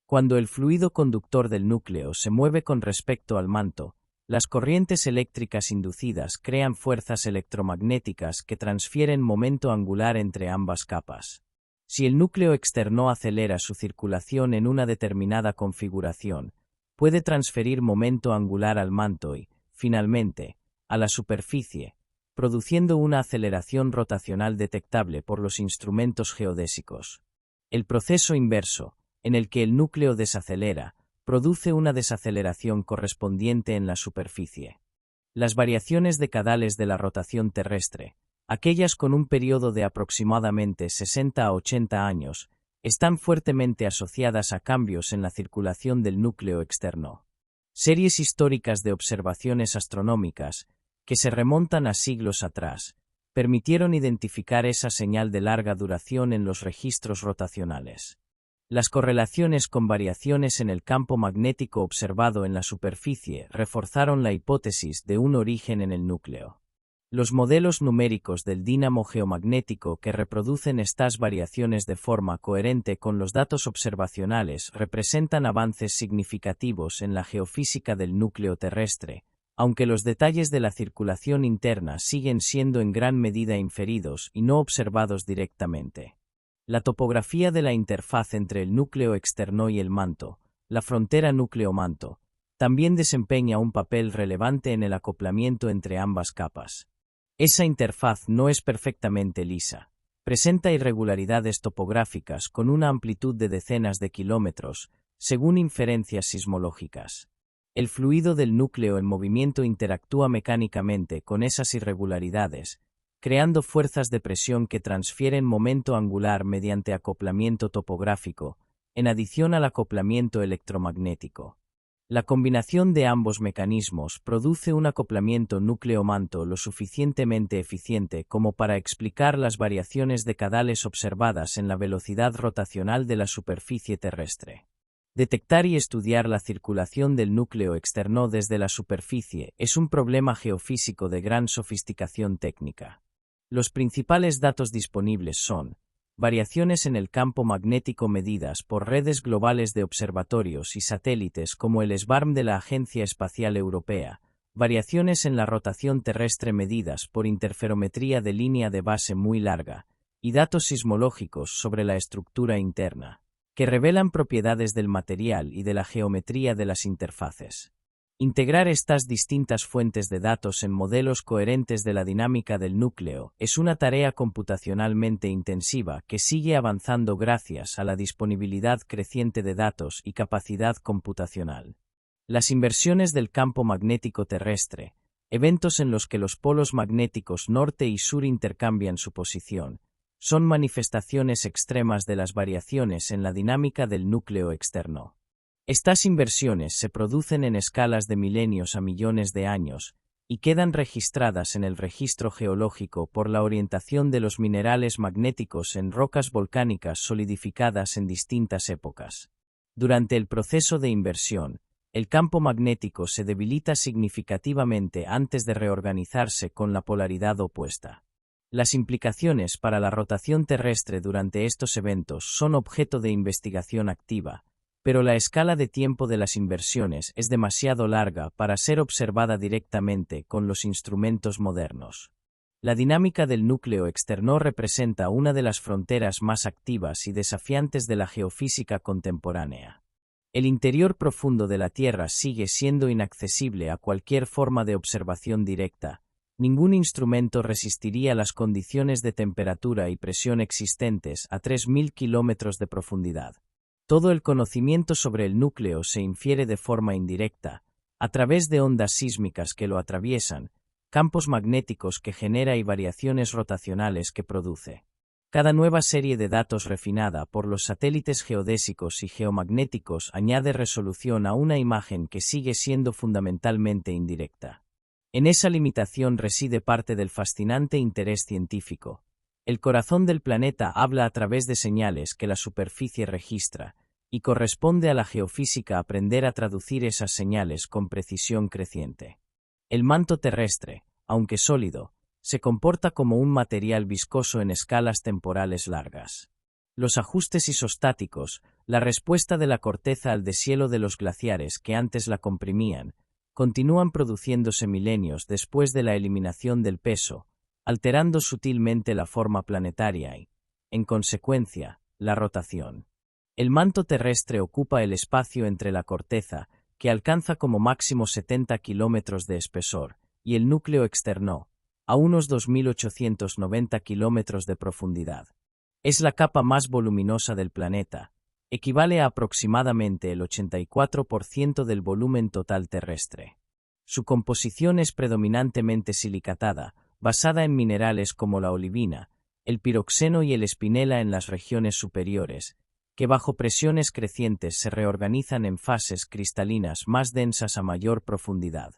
Cuando el fluido conductor del núcleo se mueve con respecto al manto, las corrientes eléctricas inducidas crean fuerzas electromagnéticas que transfieren momento angular entre ambas capas. Si el núcleo externo acelera su circulación en una determinada configuración, puede transferir momento angular al manto y, finalmente, a la superficie, produciendo una aceleración rotacional detectable por los instrumentos geodésicos. El proceso inverso, en el que el núcleo desacelera, produce una desaceleración correspondiente en la superficie. Las variaciones decadales de la rotación terrestre, aquellas con un periodo de aproximadamente 60 a 80 años, están fuertemente asociadas a cambios en la circulación del núcleo externo. Series históricas de observaciones astronómicas, que se remontan a siglos atrás, permitieron identificar esa señal de larga duración en los registros rotacionales. Las correlaciones con variaciones en el campo magnético observado en la superficie reforzaron la hipótesis de un origen en el núcleo. Los modelos numéricos del dínamo geomagnético que reproducen estas variaciones de forma coherente con los datos observacionales representan avances significativos en la geofísica del núcleo terrestre, aunque los detalles de la circulación interna siguen siendo en gran medida inferidos y no observados directamente. La topografía de la interfaz entre el núcleo externo y el manto, la frontera núcleo-manto, también desempeña un papel relevante en el acoplamiento entre ambas capas. Esa interfaz no es perfectamente lisa, presenta irregularidades topográficas con una amplitud de decenas de kilómetros, según inferencias sismológicas. El fluido del núcleo en movimiento interactúa mecánicamente con esas irregularidades, creando fuerzas de presión que transfieren momento angular mediante acoplamiento topográfico, en adición al acoplamiento electromagnético. La combinación de ambos mecanismos produce un acoplamiento núcleo-manto lo suficientemente eficiente como para explicar las variaciones decadales observadas en la velocidad rotacional de la superficie terrestre. Detectar y estudiar la circulación del núcleo externo desde la superficie es un problema geofísico de gran sofisticación técnica. Los principales datos disponibles son variaciones en el campo magnético medidas por redes globales de observatorios y satélites como el SBARM de la Agencia Espacial Europea, variaciones en la rotación terrestre medidas por interferometría de línea de base muy larga, y datos sismológicos sobre la estructura interna, que revelan propiedades del material y de la geometría de las interfaces. Integrar estas distintas fuentes de datos en modelos coherentes de la dinámica del núcleo es una tarea computacionalmente intensiva que sigue avanzando gracias a la disponibilidad creciente de datos y capacidad computacional. Las inversiones del campo magnético terrestre, eventos en los que los polos magnéticos norte y sur intercambian su posición, son manifestaciones extremas de las variaciones en la dinámica del núcleo externo. Estas inversiones se producen en escalas de milenios a millones de años y quedan registradas en el registro geológico por la orientación de los minerales magnéticos en rocas volcánicas solidificadas en distintas épocas. Durante el proceso de inversión, el campo magnético se debilita significativamente antes de reorganizarse con la polaridad opuesta. Las implicaciones para la rotación terrestre durante estos eventos son objeto de investigación activa, pero la escala de tiempo de las inversiones es demasiado larga para ser observada directamente con los instrumentos modernos. La dinámica del núcleo externo representa una de las fronteras más activas y desafiantes de la geofísica contemporánea. El interior profundo de la Tierra sigue siendo inaccesible a cualquier forma de observación directa. Ningún instrumento resistiría las condiciones de temperatura y presión existentes a 3.000 kilómetros de profundidad. Todo el conocimiento sobre el núcleo se infiere de forma indirecta, a través de ondas sísmicas que lo atraviesan, campos magnéticos que genera y variaciones rotacionales que produce. Cada nueva serie de datos refinada por los satélites geodésicos y geomagnéticos añade resolución a una imagen que sigue siendo fundamentalmente indirecta. En esa limitación reside parte del fascinante interés científico. El corazón del planeta habla a través de señales que la superficie registra, y corresponde a la geofísica aprender a traducir esas señales con precisión creciente. El manto terrestre, aunque sólido, se comporta como un material viscoso en escalas temporales largas. Los ajustes isostáticos, la respuesta de la corteza al deshielo de los glaciares que antes la comprimían, continúan produciéndose milenios después de la eliminación del peso, alterando sutilmente la forma planetaria y, en consecuencia, la rotación. El manto terrestre ocupa el espacio entre la corteza, que alcanza como máximo 70 kilómetros de espesor, y el núcleo externo, a unos 2.890 kilómetros de profundidad. Es la capa más voluminosa del planeta, equivale a aproximadamente el 84% del volumen total terrestre. Su composición es predominantemente silicatada, basada en minerales como la olivina, el piroxeno y el espinela en las regiones superiores, que bajo presiones crecientes se reorganizan en fases cristalinas más densas a mayor profundidad.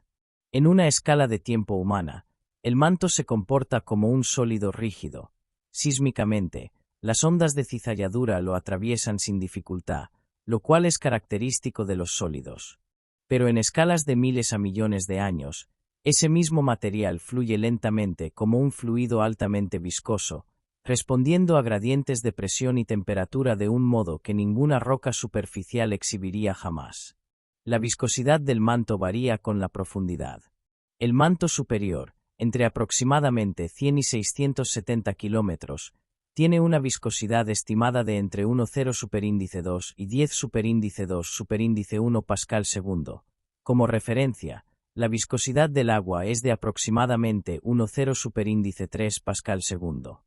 En una escala de tiempo humana, el manto se comporta como un sólido rígido. Sísmicamente, las ondas de cizalladura lo atraviesan sin dificultad, lo cual es característico de los sólidos. Pero en escalas de miles a millones de años, ese mismo material fluye lentamente como un fluido altamente viscoso, respondiendo a gradientes de presión y temperatura de un modo que ninguna roca superficial exhibiría jamás. La viscosidad del manto varía con la profundidad. El manto superior, entre aproximadamente 100 y 670 kilómetros, tiene una viscosidad estimada de entre 1,0 superíndice 2 y 10 superíndice 2 superíndice 1 pascal segundo. Como referencia, la viscosidad del agua es de aproximadamente 1,0 superíndice 3 pascal segundo.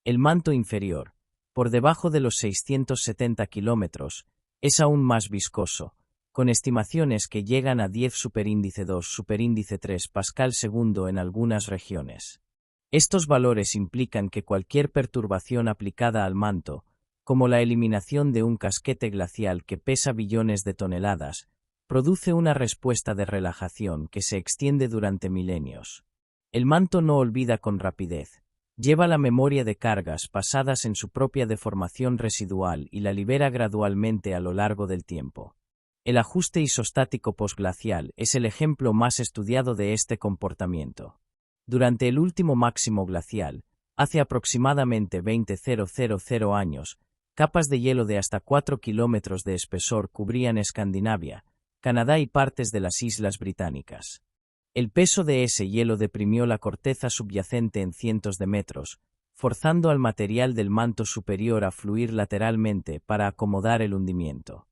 El manto inferior, por debajo de los 670 kilómetros, es aún más viscoso, con estimaciones que llegan a 10 superíndice 2 superíndice 3 pascal segundo en algunas regiones. Estos valores implican que cualquier perturbación aplicada al manto, como la eliminación de un casquete glacial que pesa billones de toneladas, produce una respuesta de relajación que se extiende durante milenios. El manto no olvida con rapidez. Lleva la memoria de cargas pasadas en su propia deformación residual y la libera gradualmente a lo largo del tiempo. El ajuste isostático posglacial es el ejemplo más estudiado de este comportamiento. Durante el último máximo glacial, hace aproximadamente 20.000 años, capas de hielo de hasta 4 kilómetros de espesor cubrían Escandinavia, Canadá y partes de las Islas Británicas. El peso de ese hielo deprimió la corteza subyacente en cientos de metros, forzando al material del manto superior a fluir lateralmente para acomodar el hundimiento.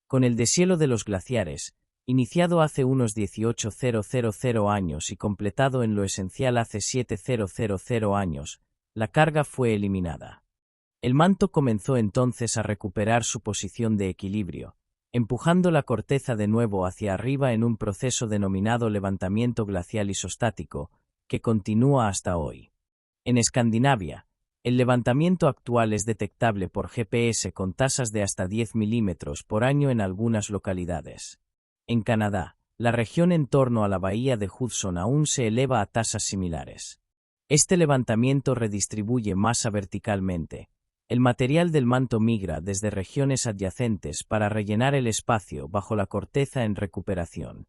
Con el deshielo de los glaciares, iniciado hace unos 18.000 años y completado en lo esencial hace 7.000 años, la carga fue eliminada. El manto comenzó entonces a recuperar su posición de equilibrio, empujando la corteza de nuevo hacia arriba en un proceso denominado levantamiento glacial isostático, que continúa hasta hoy. En Escandinavia, el levantamiento actual es detectable por GPS con tasas de hasta 10 milímetros por año en algunas localidades. En Canadá, la región en torno a la bahía de Hudson aún se eleva a tasas similares. Este levantamiento redistribuye masa verticalmente. El material del manto migra desde regiones adyacentes para rellenar el espacio bajo la corteza en recuperación.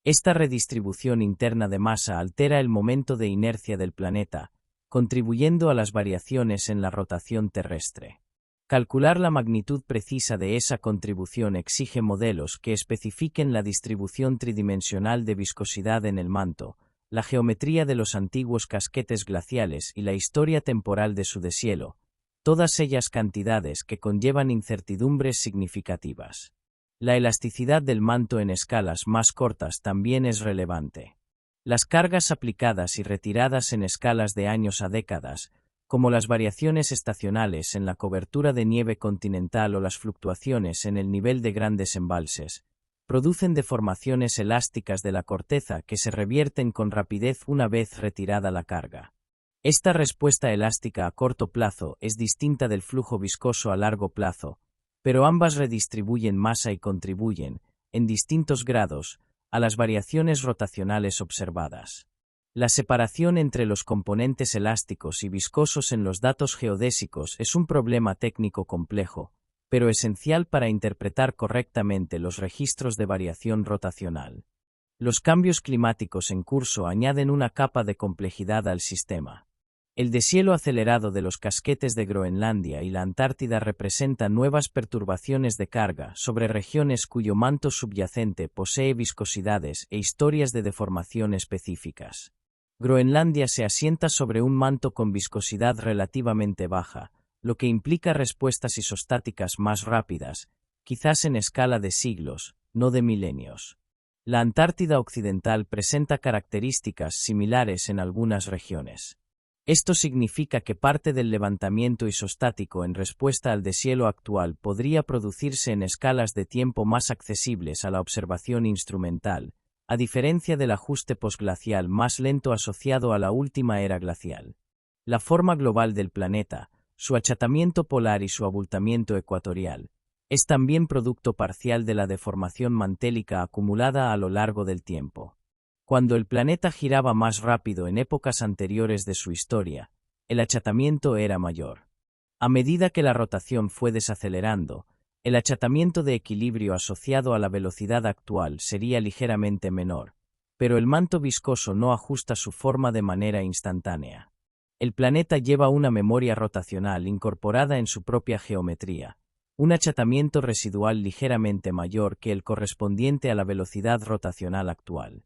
Esta redistribución interna de masa altera el momento de inercia del planeta, contribuyendo a las variaciones en la rotación terrestre. Calcular la magnitud precisa de esa contribución exige modelos que especifiquen la distribución tridimensional de viscosidad en el manto, la geometría de los antiguos casquetes glaciales y la historia temporal de su deshielo, todas ellas cantidades que conllevan incertidumbres significativas. La elasticidad del manto en escalas más cortas también es relevante. Las cargas aplicadas y retiradas en escalas de años a décadas, como las variaciones estacionales en la cobertura de nieve continental o las fluctuaciones en el nivel de grandes embalses, producen deformaciones elásticas de la corteza que se revierten con rapidez una vez retirada la carga. Esta respuesta elástica a corto plazo es distinta del flujo viscoso a largo plazo, pero ambas redistribuyen masa y contribuyen, en distintos grados, a las variaciones rotacionales observadas. La separación entre los componentes elásticos y viscosos en los datos geodésicos es un problema técnico complejo, pero esencial para interpretar correctamente los registros de variación rotacional. Los cambios climáticos en curso añaden una capa de complejidad al sistema. El deshielo acelerado de los casquetes de Groenlandia y la Antártida representa nuevas perturbaciones de carga sobre regiones cuyo manto subyacente posee viscosidades e historias de deformación específicas. Groenlandia se asienta sobre un manto con viscosidad relativamente baja, lo que implica respuestas isostáticas más rápidas, quizás en escala de siglos, no de milenios. La Antártida Occidental presenta características similares en algunas regiones. Esto significa que parte del levantamiento isostático en respuesta al deshielo actual podría producirse en escalas de tiempo más accesibles a la observación instrumental, a diferencia del ajuste posglacial más lento asociado a la última era glacial. La forma global del planeta, su achatamiento polar y su abultamiento ecuatorial, es también producto parcial de la deformación mantélica acumulada a lo largo del tiempo. Cuando el planeta giraba más rápido en épocas anteriores de su historia, el achatamiento era mayor. A medida que la rotación fue desacelerando, el achatamiento de equilibrio asociado a la velocidad actual sería ligeramente menor, pero el manto viscoso no ajusta su forma de manera instantánea. El planeta lleva una memoria rotacional incorporada en su propia geometría, un achatamiento residual ligeramente mayor que el correspondiente a la velocidad rotacional actual.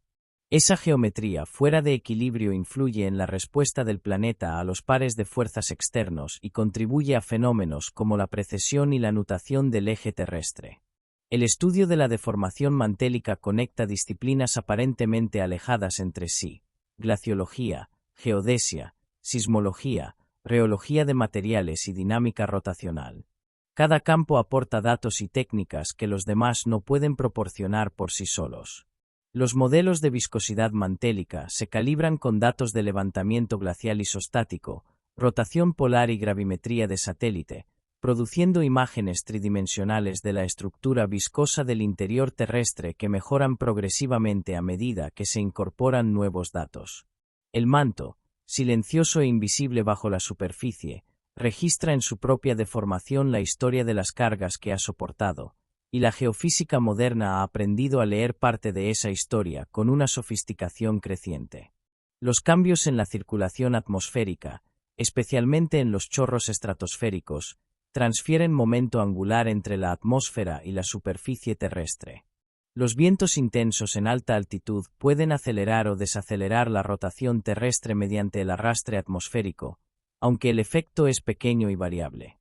Esa geometría fuera de equilibrio influye en la respuesta del planeta a los pares de fuerzas externos y contribuye a fenómenos como la precesión y la nutación del eje terrestre. El estudio de la deformación mantélica conecta disciplinas aparentemente alejadas entre sí: glaciología, geodesia, sismología, reología de materiales y dinámica rotacional. Cada campo aporta datos y técnicas que los demás no pueden proporcionar por sí solos. Los modelos de viscosidad mantélica se calibran con datos de levantamiento glacial isostático, rotación polar y gravimetría de satélite, produciendo imágenes tridimensionales de la estructura viscosa del interior terrestre que mejoran progresivamente a medida que se incorporan nuevos datos. El manto, silencioso e invisible bajo la superficie, registra en su propia deformación la historia de las cargas que ha soportado, y la geofísica moderna ha aprendido a leer parte de esa historia con una sofisticación creciente. Los cambios en la circulación atmosférica, especialmente en los chorros estratosféricos, transfieren momento angular entre la atmósfera y la superficie terrestre. Los vientos intensos en alta altitud pueden acelerar o desacelerar la rotación terrestre mediante el arrastre atmosférico, aunque el efecto es pequeño y variable.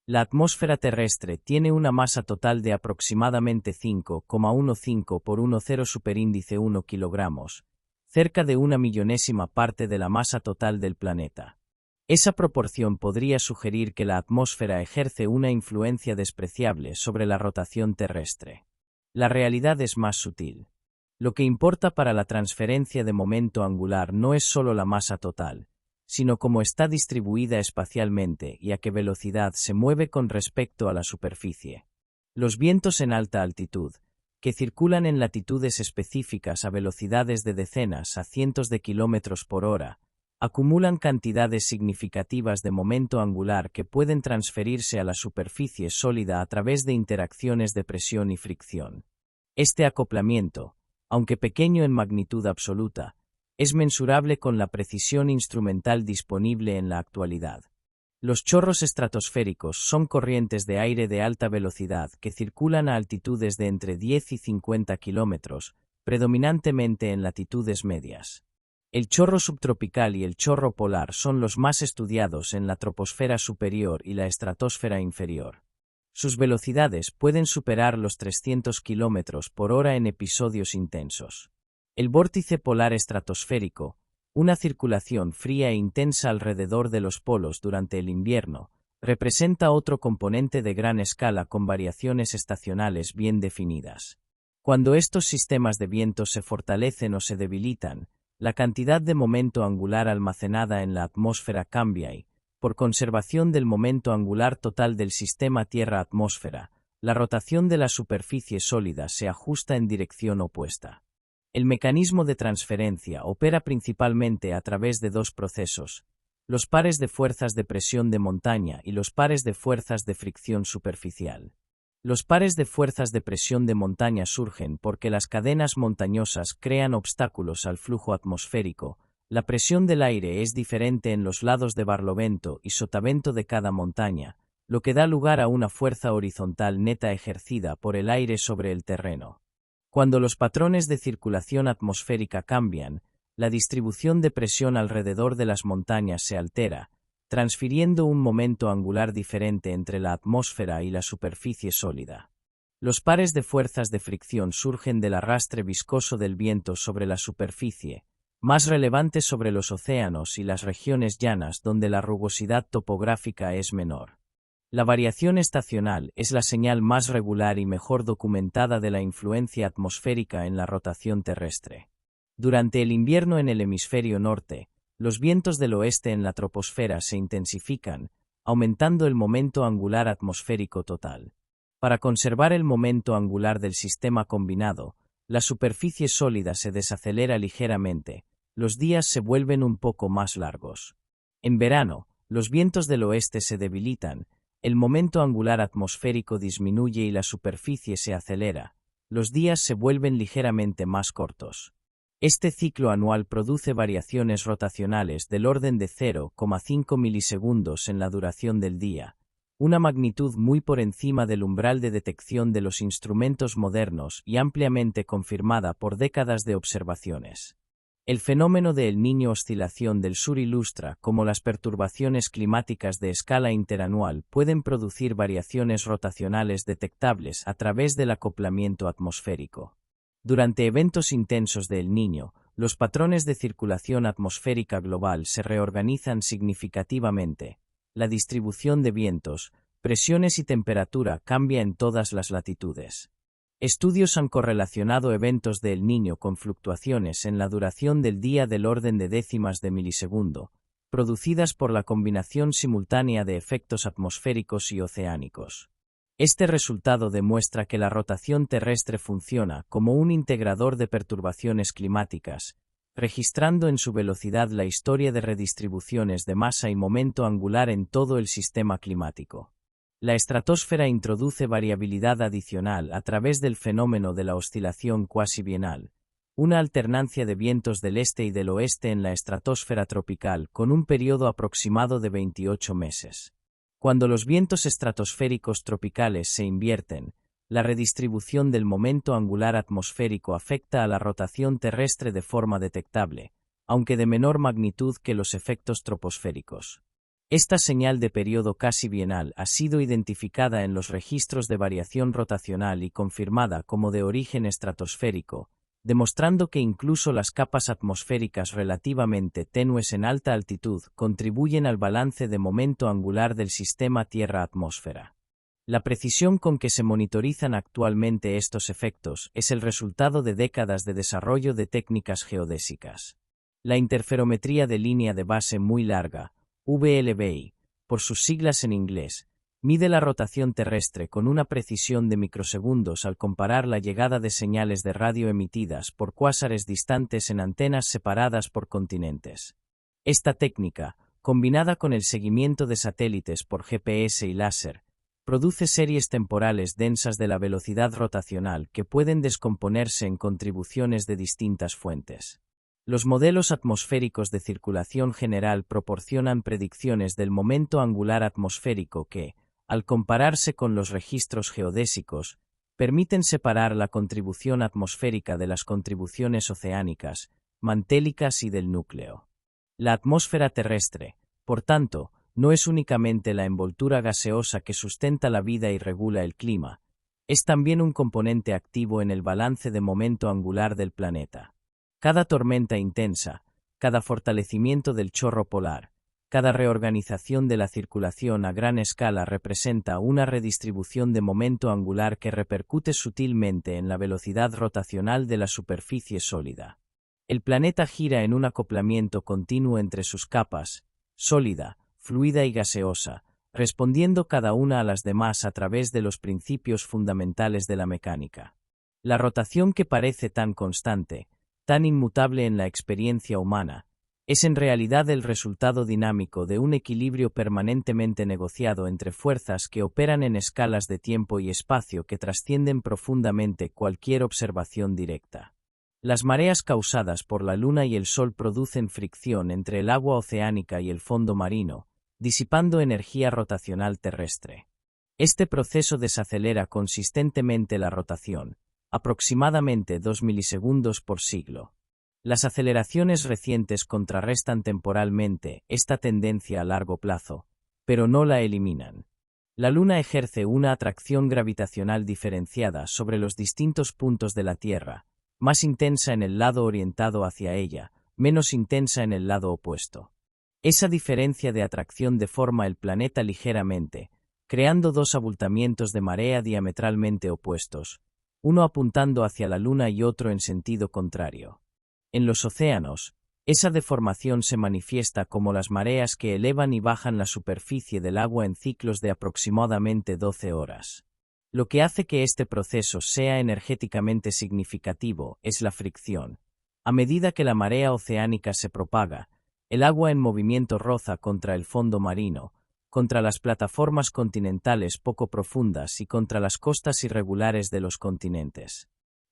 La atmósfera terrestre tiene una masa total de aproximadamente 5,15 por 10 superíndice 1 kilogramos, cerca de una millonésima parte de la masa total del planeta. Esa proporción podría sugerir que la atmósfera ejerce una influencia despreciable sobre la rotación terrestre. La realidad es más sutil. Lo que importa para la transferencia de momento angular no es solo la masa total, sino cómo está distribuida espacialmente y a qué velocidad se mueve con respecto a la superficie. Los vientos en alta altitud, que circulan en latitudes específicas a velocidades de decenas a cientos de kilómetros por hora, acumulan cantidades significativas de momento angular que pueden transferirse a la superficie sólida a través de interacciones de presión y fricción. Este acoplamiento, aunque pequeño en magnitud absoluta, es mensurable con la precisión instrumental disponible en la actualidad. Los chorros estratosféricos son corrientes de aire de alta velocidad que circulan a altitudes de entre 10 y 50 kilómetros, predominantemente en latitudes medias. El chorro subtropical y el chorro polar son los más estudiados en la troposfera superior y la estratosfera inferior. Sus velocidades pueden superar los 300 kilómetros por hora en episodios intensos. El vórtice polar estratosférico, una circulación fría e intensa alrededor de los polos durante el invierno, representa otro componente de gran escala con variaciones estacionales bien definidas. Cuando estos sistemas de viento se fortalecen o se debilitan, la cantidad de momento angular almacenada en la atmósfera cambia y, por conservación del momento angular total del sistema Tierra-atmósfera, la rotación de la superficie sólida se ajusta en dirección opuesta. El mecanismo de transferencia opera principalmente a través de dos procesos: los pares de fuerzas de presión de montaña y los pares de fuerzas de fricción superficial. Los pares de fuerzas de presión de montaña surgen porque las cadenas montañosas crean obstáculos al flujo atmosférico. La presión del aire es diferente en los lados de barlovento y sotavento de cada montaña, lo que da lugar a una fuerza horizontal neta ejercida por el aire sobre el terreno. Cuando los patrones de circulación atmosférica cambian, la distribución de presión alrededor de las montañas se altera, transfiriendo un momento angular diferente entre la atmósfera y la superficie sólida. Los pares de fuerzas de fricción surgen del arrastre viscoso del viento sobre la superficie, más relevante sobre los océanos y las regiones llanas donde la rugosidad topográfica es menor. La variación estacional es la señal más regular y mejor documentada de la influencia atmosférica en la rotación terrestre. Durante el invierno en el hemisferio norte, los vientos del oeste en la troposfera se intensifican, aumentando el momento angular atmosférico total. Para conservar el momento angular del sistema combinado, la superficie sólida se desacelera ligeramente, los días se vuelven un poco más largos. En verano, los vientos del oeste se debilitan, el momento angular atmosférico disminuye y la superficie se acelera, los días se vuelven ligeramente más cortos. Este ciclo anual produce variaciones rotacionales del orden de 0,5 milisegundos en la duración del día, una magnitud muy por encima del umbral de detección de los instrumentos modernos y ampliamente confirmada por décadas de observaciones. El fenómeno de El Niño oscilación del sur ilustra cómo las perturbaciones climáticas de escala interanual pueden producir variaciones rotacionales detectables a través del acoplamiento atmosférico. Durante eventos intensos de El Niño, los patrones de circulación atmosférica global se reorganizan significativamente. La distribución de vientos, presiones y temperatura cambia en todas las latitudes. Estudios han correlacionado eventos de El Niño con fluctuaciones en la duración del día del orden de décimas de milisegundo, producidas por la combinación simultánea de efectos atmosféricos y oceánicos. Este resultado demuestra que la rotación terrestre funciona como un integrador de perturbaciones climáticas, registrando en su velocidad la historia de redistribuciones de masa y momento angular en todo el sistema climático. La estratosfera introduce variabilidad adicional a través del fenómeno de la oscilación cuasi bienal, una alternancia de vientos del este y del oeste en la estratosfera tropical con un periodo aproximado de 28 meses. Cuando los vientos estratosféricos tropicales se invierten, la redistribución del momento angular atmosférico afecta a la rotación terrestre de forma detectable, aunque de menor magnitud que los efectos troposféricos. Esta señal de periodo casi bienal ha sido identificada en los registros de variación rotacional y confirmada como de origen estratosférico, demostrando que incluso las capas atmosféricas relativamente tenues en alta altitud contribuyen al balance de momento angular del sistema Tierra-atmósfera. La precisión con que se monitorizan actualmente estos efectos es el resultado de décadas de desarrollo de técnicas geodésicas. La interferometría de línea de base muy larga, VLBI, por sus siglas en inglés, mide la rotación terrestre con una precisión de microsegundos al comparar la llegada de señales de radio emitidas por cuásares distantes en antenas separadas por continentes. Esta técnica, combinada con el seguimiento de satélites por GPS y láser, produce series temporales densas de la velocidad rotacional que pueden descomponerse en contribuciones de distintas fuentes. Los modelos atmosféricos de circulación general proporcionan predicciones del momento angular atmosférico que, al compararse con los registros geodésicos, permiten separar la contribución atmosférica de las contribuciones oceánicas, mantélicas y del núcleo. La atmósfera terrestre, por tanto, no es únicamente la envoltura gaseosa que sustenta la vida y regula el clima, es también un componente activo en el balance de momento angular del planeta. Cada tormenta intensa, cada fortalecimiento del chorro polar, cada reorganización de la circulación a gran escala representa una redistribución de momento angular que repercute sutilmente en la velocidad rotacional de la superficie sólida. El planeta gira en un acoplamiento continuo entre sus capas, sólida, fluida y gaseosa, respondiendo cada una a las demás a través de los principios fundamentales de la mecánica. La rotación que parece tan constante, tan inmutable en la experiencia humana, es en realidad el resultado dinámico de un equilibrio permanentemente negociado entre fuerzas que operan en escalas de tiempo y espacio que trascienden profundamente cualquier observación directa. Las mareas causadas por la Luna y el Sol producen fricción entre el agua oceánica y el fondo marino, disipando energía rotacional terrestre. Este proceso desacelera consistentemente la rotación, aproximadamente 2 milisegundos por siglo. Las aceleraciones recientes contrarrestan temporalmente esta tendencia a largo plazo, pero no la eliminan. La Luna ejerce una atracción gravitacional diferenciada sobre los distintos puntos de la Tierra, más intensa en el lado orientado hacia ella, menos intensa en el lado opuesto. Esa diferencia de atracción deforma el planeta ligeramente, creando dos abultamientos de marea diametralmente opuestos, uno apuntando hacia la Luna y otro en sentido contrario. En los océanos, esa deformación se manifiesta como las mareas que elevan y bajan la superficie del agua en ciclos de aproximadamente 12 horas. Lo que hace que este proceso sea energéticamente significativo es la fricción. A medida que la marea oceánica se propaga, el agua en movimiento roza contra el fondo marino, contra las plataformas continentales poco profundas y contra las costas irregulares de los continentes.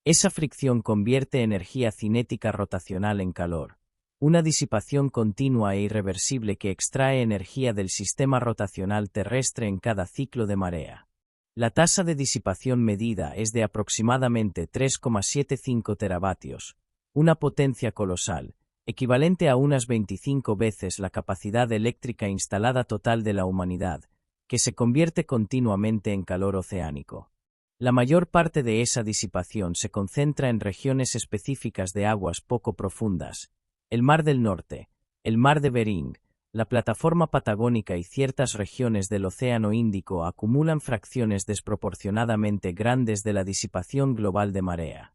Esa fricción convierte energía cinética rotacional en calor, una disipación continua e irreversible que extrae energía del sistema rotacional terrestre en cada ciclo de marea. La tasa de disipación medida es de aproximadamente 3,75 teravatios, una potencia colosal, equivalente a unas 25 veces la capacidad eléctrica instalada total de la humanidad, que se convierte continuamente en calor oceánico. La mayor parte de esa disipación se concentra en regiones específicas de aguas poco profundas, el Mar del Norte, el Mar de Bering, la plataforma patagónica y ciertas regiones del Océano Índico acumulan fracciones desproporcionadamente grandes de la disipación global de marea.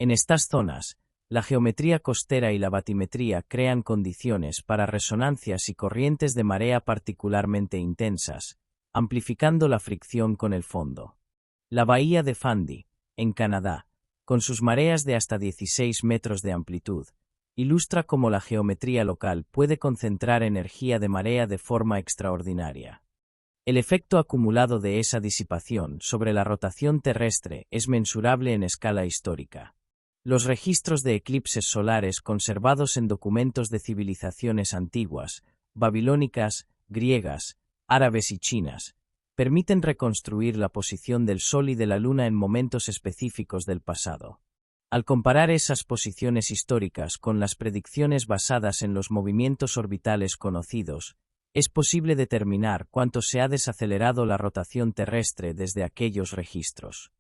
En estas zonas, la geometría costera y la batimetría crean condiciones para resonancias y corrientes de marea particularmente intensas, amplificando la fricción con el fondo. La bahía de Fundy, en Canadá, con sus mareas de hasta 16 metros de amplitud, ilustra cómo la geometría local puede concentrar energía de marea de forma extraordinaria. El efecto acumulado de esa disipación sobre la rotación terrestre es mensurable en escala histórica. Los registros de eclipses solares conservados en documentos de civilizaciones antiguas, babilónicas, griegas, árabes y chinas, permiten reconstruir la posición del Sol y de la Luna en momentos específicos del pasado. Al comparar esas posiciones históricas con las predicciones basadas en los movimientos orbitales conocidos, es posible determinar cuánto se ha desacelerado la rotación terrestre desde aquellos registros.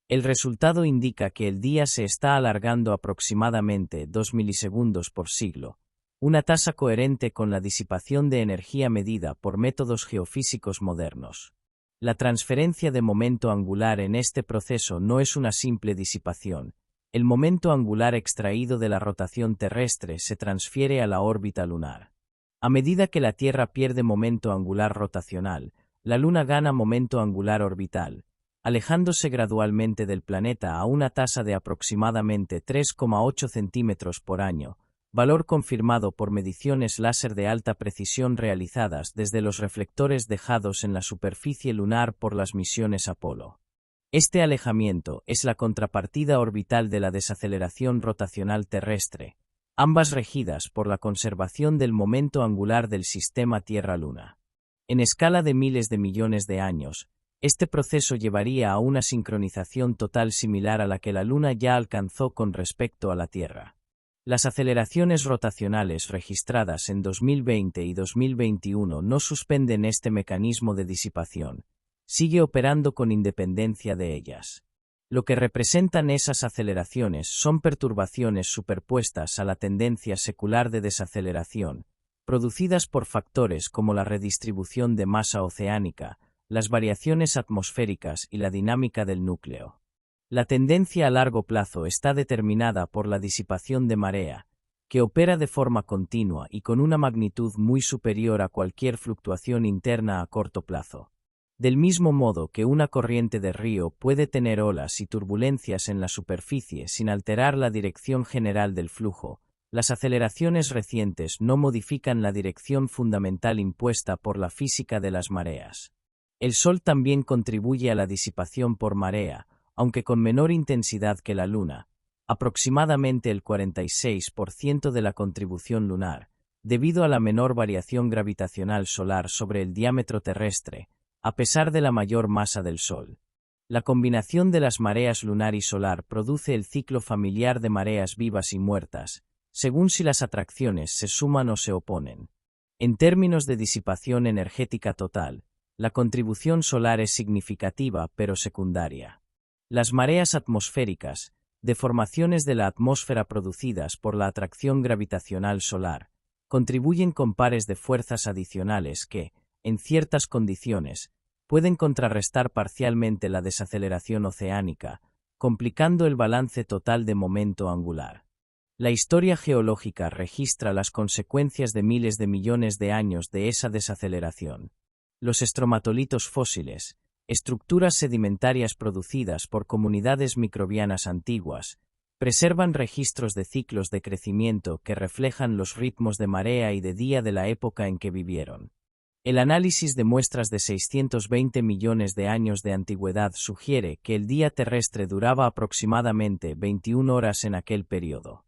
El resultado indica que el día se está alargando aproximadamente 2 milisegundos por siglo, una tasa coherente con la disipación de energía medida por métodos geofísicos modernos. La transferencia de momento angular en este proceso no es una simple disipación. El momento angular extraído de la rotación terrestre se transfiere a la órbita lunar. A medida que la Tierra pierde momento angular rotacional, la Luna gana momento angular orbital, alejándose gradualmente del planeta a una tasa de aproximadamente 3,8 centímetros por año, valor confirmado por mediciones láser de alta precisión realizadas desde los reflectores dejados en la superficie lunar por las misiones Apolo. Este alejamiento es la contrapartida orbital de la desaceleración rotacional terrestre, ambas regidas por la conservación del momento angular del sistema Tierra-Luna. En escala de miles de millones de años, este proceso llevaría a una sincronización total similar a la que la Luna ya alcanzó con respecto a la Tierra. Las aceleraciones rotacionales registradas en 2020 y 2021 no suspenden este mecanismo de disipación, sigue operando con independencia de ellas. Lo que representan esas aceleraciones son perturbaciones superpuestas a la tendencia secular de desaceleración, producidas por factores como la redistribución de masa oceánica, las variaciones atmosféricas y la dinámica del núcleo. La tendencia a largo plazo está determinada por la disipación de marea, que opera de forma continua y con una magnitud muy superior a cualquier fluctuación interna a corto plazo. Del mismo modo que una corriente de río puede tener olas y turbulencias en la superficie sin alterar la dirección general del flujo, las aceleraciones recientes no modifican la dirección fundamental impuesta por la física de las mareas. El Sol también contribuye a la disipación por marea, aunque con menor intensidad que la Luna, aproximadamente el 46% de la contribución lunar, debido a la menor variación gravitacional solar sobre el diámetro terrestre, a pesar de la mayor masa del Sol. La combinación de las mareas lunar y solar produce el ciclo familiar de mareas vivas y muertas, según si las atracciones se suman o se oponen. En términos de disipación energética total, la contribución solar es significativa pero secundaria. Las mareas atmosféricas, deformaciones de la atmósfera producidas por la atracción gravitacional solar, contribuyen con pares de fuerzas adicionales que, en ciertas condiciones, pueden contrarrestar parcialmente la desaceleración oceánica, complicando el balance total de momento angular. La historia geológica registra las consecuencias de miles de millones de años de esa desaceleración. Los estromatolitos fósiles, estructuras sedimentarias producidas por comunidades microbianas antiguas, preservan registros de ciclos de crecimiento que reflejan los ritmos de marea y de día de la época en que vivieron. El análisis de muestras de 620 millones de años de antigüedad sugiere que el día terrestre duraba aproximadamente 21 horas en aquel periodo.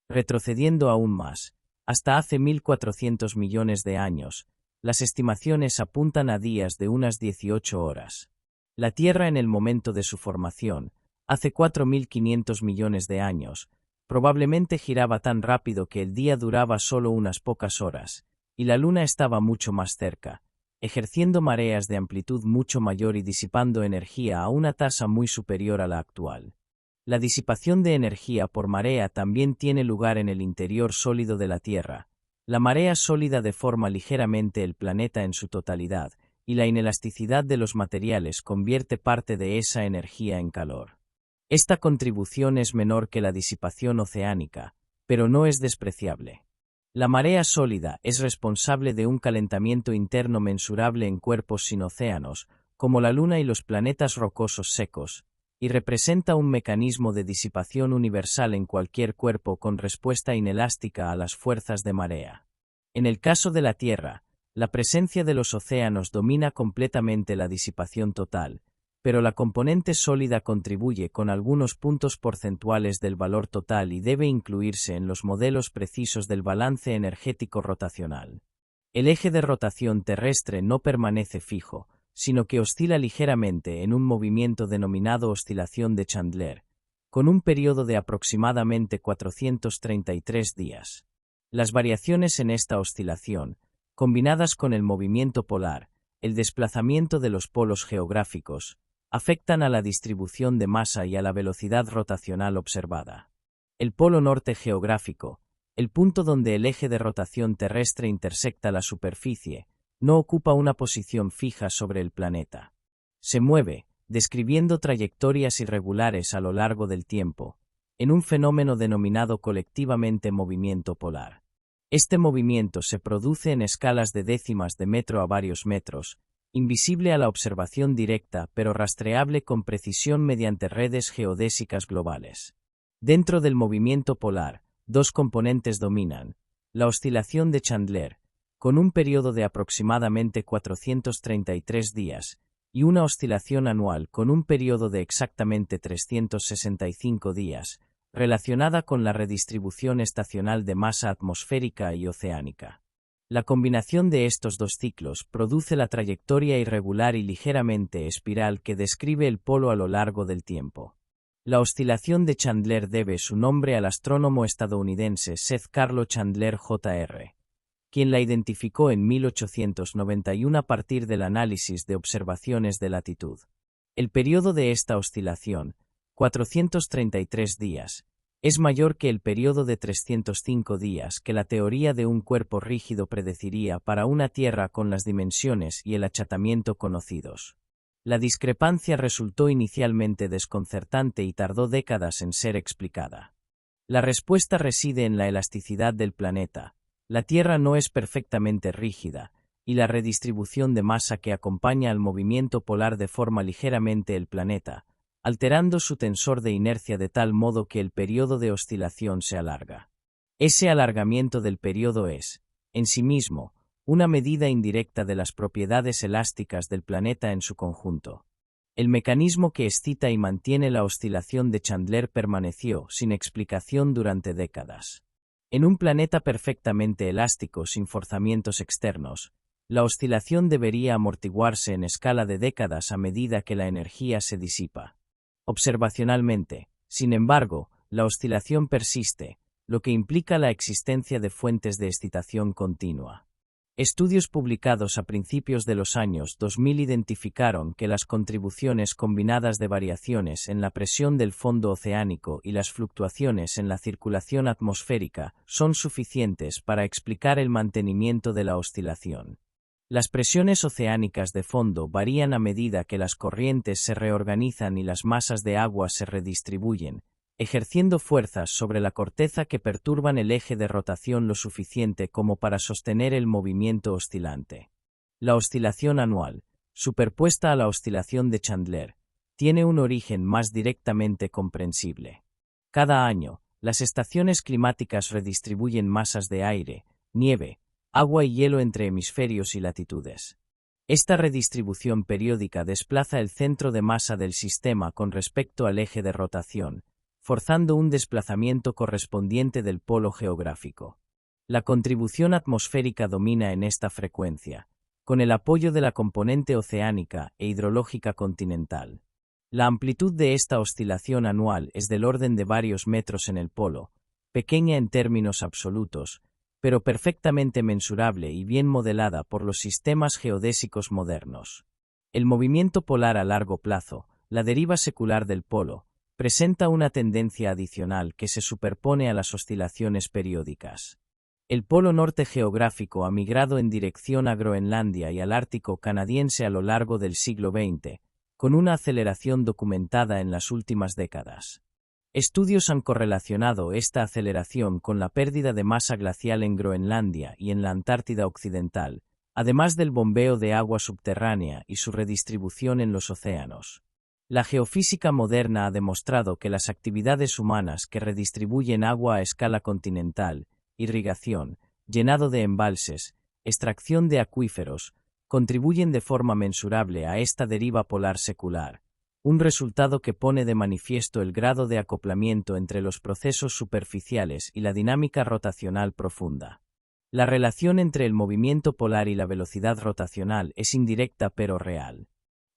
Retrocediendo aún más, hasta hace 1.400 millones de años, las estimaciones apuntan a días de unas 18 horas. La Tierra en el momento de su formación, hace 4.500 millones de años, probablemente giraba tan rápido que el día duraba solo unas pocas horas, y la Luna estaba mucho más cerca, ejerciendo mareas de amplitud mucho mayor y disipando energía a una tasa muy superior a la actual. La disipación de energía por marea también tiene lugar en el interior sólido de la Tierra. La marea sólida deforma ligeramente el planeta en su totalidad, y la inelasticidad de los materiales convierte parte de esa energía en calor. Esta contribución es menor que la disipación oceánica, pero no es despreciable. La marea sólida es responsable de un calentamiento interno mensurable en cuerpos sin océanos, como la Luna y los planetas rocosos secos, y representa un mecanismo de disipación universal en cualquier cuerpo con respuesta inelástica a las fuerzas de marea. En el caso de la Tierra, la presencia de los océanos domina completamente la disipación total, pero la componente sólida contribuye con algunos puntos porcentuales del valor total y debe incluirse en los modelos precisos del balance energético rotacional. El eje de rotación terrestre no permanece fijo, sino que oscila ligeramente en un movimiento denominado oscilación de Chandler, con un periodo de aproximadamente 433 días. Las variaciones en esta oscilación, combinadas con el movimiento polar, el desplazamiento de los polos geográficos, afectan a la distribución de masa y a la velocidad rotacional observada. El polo norte geográfico, el punto donde el eje de rotación terrestre intersecta la superficie, no ocupa una posición fija sobre el planeta. Se mueve, describiendo trayectorias irregulares a lo largo del tiempo, en un fenómeno denominado colectivamente movimiento polar. Este movimiento se produce en escalas de décimas de metro a varios metros, invisible a la observación directa pero rastreable con precisión mediante redes geodésicas globales. Dentro del movimiento polar, dos componentes dominan: la oscilación de Chandler, con un periodo de aproximadamente 433 días, y una oscilación anual con un periodo de exactamente 365 días, relacionada con la redistribución estacional de masa atmosférica y oceánica. La combinación de estos dos ciclos produce la trayectoria irregular y ligeramente espiral que describe el polo a lo largo del tiempo. La oscilación de Chandler debe su nombre al astrónomo estadounidense Seth Carlo Chandler Jr., quien la identificó en 1891 a partir del análisis de observaciones de latitud. El periodo de esta oscilación, 433 días, es mayor que el periodo de 305 días que la teoría de un cuerpo rígido predeciría para una Tierra con las dimensiones y el achatamiento conocidos. La discrepancia resultó inicialmente desconcertante y tardó décadas en ser explicada. La respuesta reside en la elasticidad del planeta. La Tierra no es perfectamente rígida, y la redistribución de masa que acompaña al movimiento polar deforma ligeramente el planeta, alterando su tensor de inercia de tal modo que el periodo de oscilación se alarga. Ese alargamiento del periodo es, en sí mismo, una medida indirecta de las propiedades elásticas del planeta en su conjunto. El mecanismo que excita y mantiene la oscilación de Chandler permaneció sin explicación durante décadas. En un planeta perfectamente elástico sin forzamientos externos, la oscilación debería amortiguarse en escala de décadas a medida que la energía se disipa. Observacionalmente, sin embargo, la oscilación persiste, lo que implica la existencia de fuentes de excitación continua. Estudios publicados a principios de los años 2000 identificaron que las contribuciones combinadas de variaciones en la presión del fondo oceánico y las fluctuaciones en la circulación atmosférica son suficientes para explicar el mantenimiento de la oscilación. Las presiones oceánicas de fondo varían a medida que las corrientes se reorganizan y las masas de agua se redistribuyen, ejerciendo fuerzas sobre la corteza que perturban el eje de rotación lo suficiente como para sostener el movimiento oscilante. La oscilación anual, superpuesta a la oscilación de Chandler, tiene un origen más directamente comprensible. Cada año, las estaciones climáticas redistribuyen masas de aire, nieve, agua y hielo entre hemisferios y latitudes. Esta redistribución periódica desplaza el centro de masa del sistema con respecto al eje de rotación, forzando un desplazamiento correspondiente del polo geográfico. La contribución atmosférica domina en esta frecuencia, con el apoyo de la componente oceánica e hidrológica continental. La amplitud de esta oscilación anual es del orden de varios metros en el polo, pequeña en términos absolutos, pero perfectamente mensurable y bien modelada por los sistemas geodésicos modernos. El movimiento polar a largo plazo, la deriva secular del polo, presenta una tendencia adicional que se superpone a las oscilaciones periódicas. El polo norte geográfico ha migrado en dirección a Groenlandia y al Ártico canadiense a lo largo del siglo XX, con una aceleración documentada en las últimas décadas. Estudios han correlacionado esta aceleración con la pérdida de masa glacial en Groenlandia y en la Antártida Occidental, además del bombeo de agua subterránea y su redistribución en los océanos. La geofísica moderna ha demostrado que las actividades humanas que redistribuyen agua a escala continental, irrigación, llenado de embalses, extracción de acuíferos, contribuyen de forma mensurable a esta deriva polar secular, un resultado que pone de manifiesto el grado de acoplamiento entre los procesos superficiales y la dinámica rotacional profunda. La relación entre el movimiento polar y la velocidad rotacional es indirecta pero real.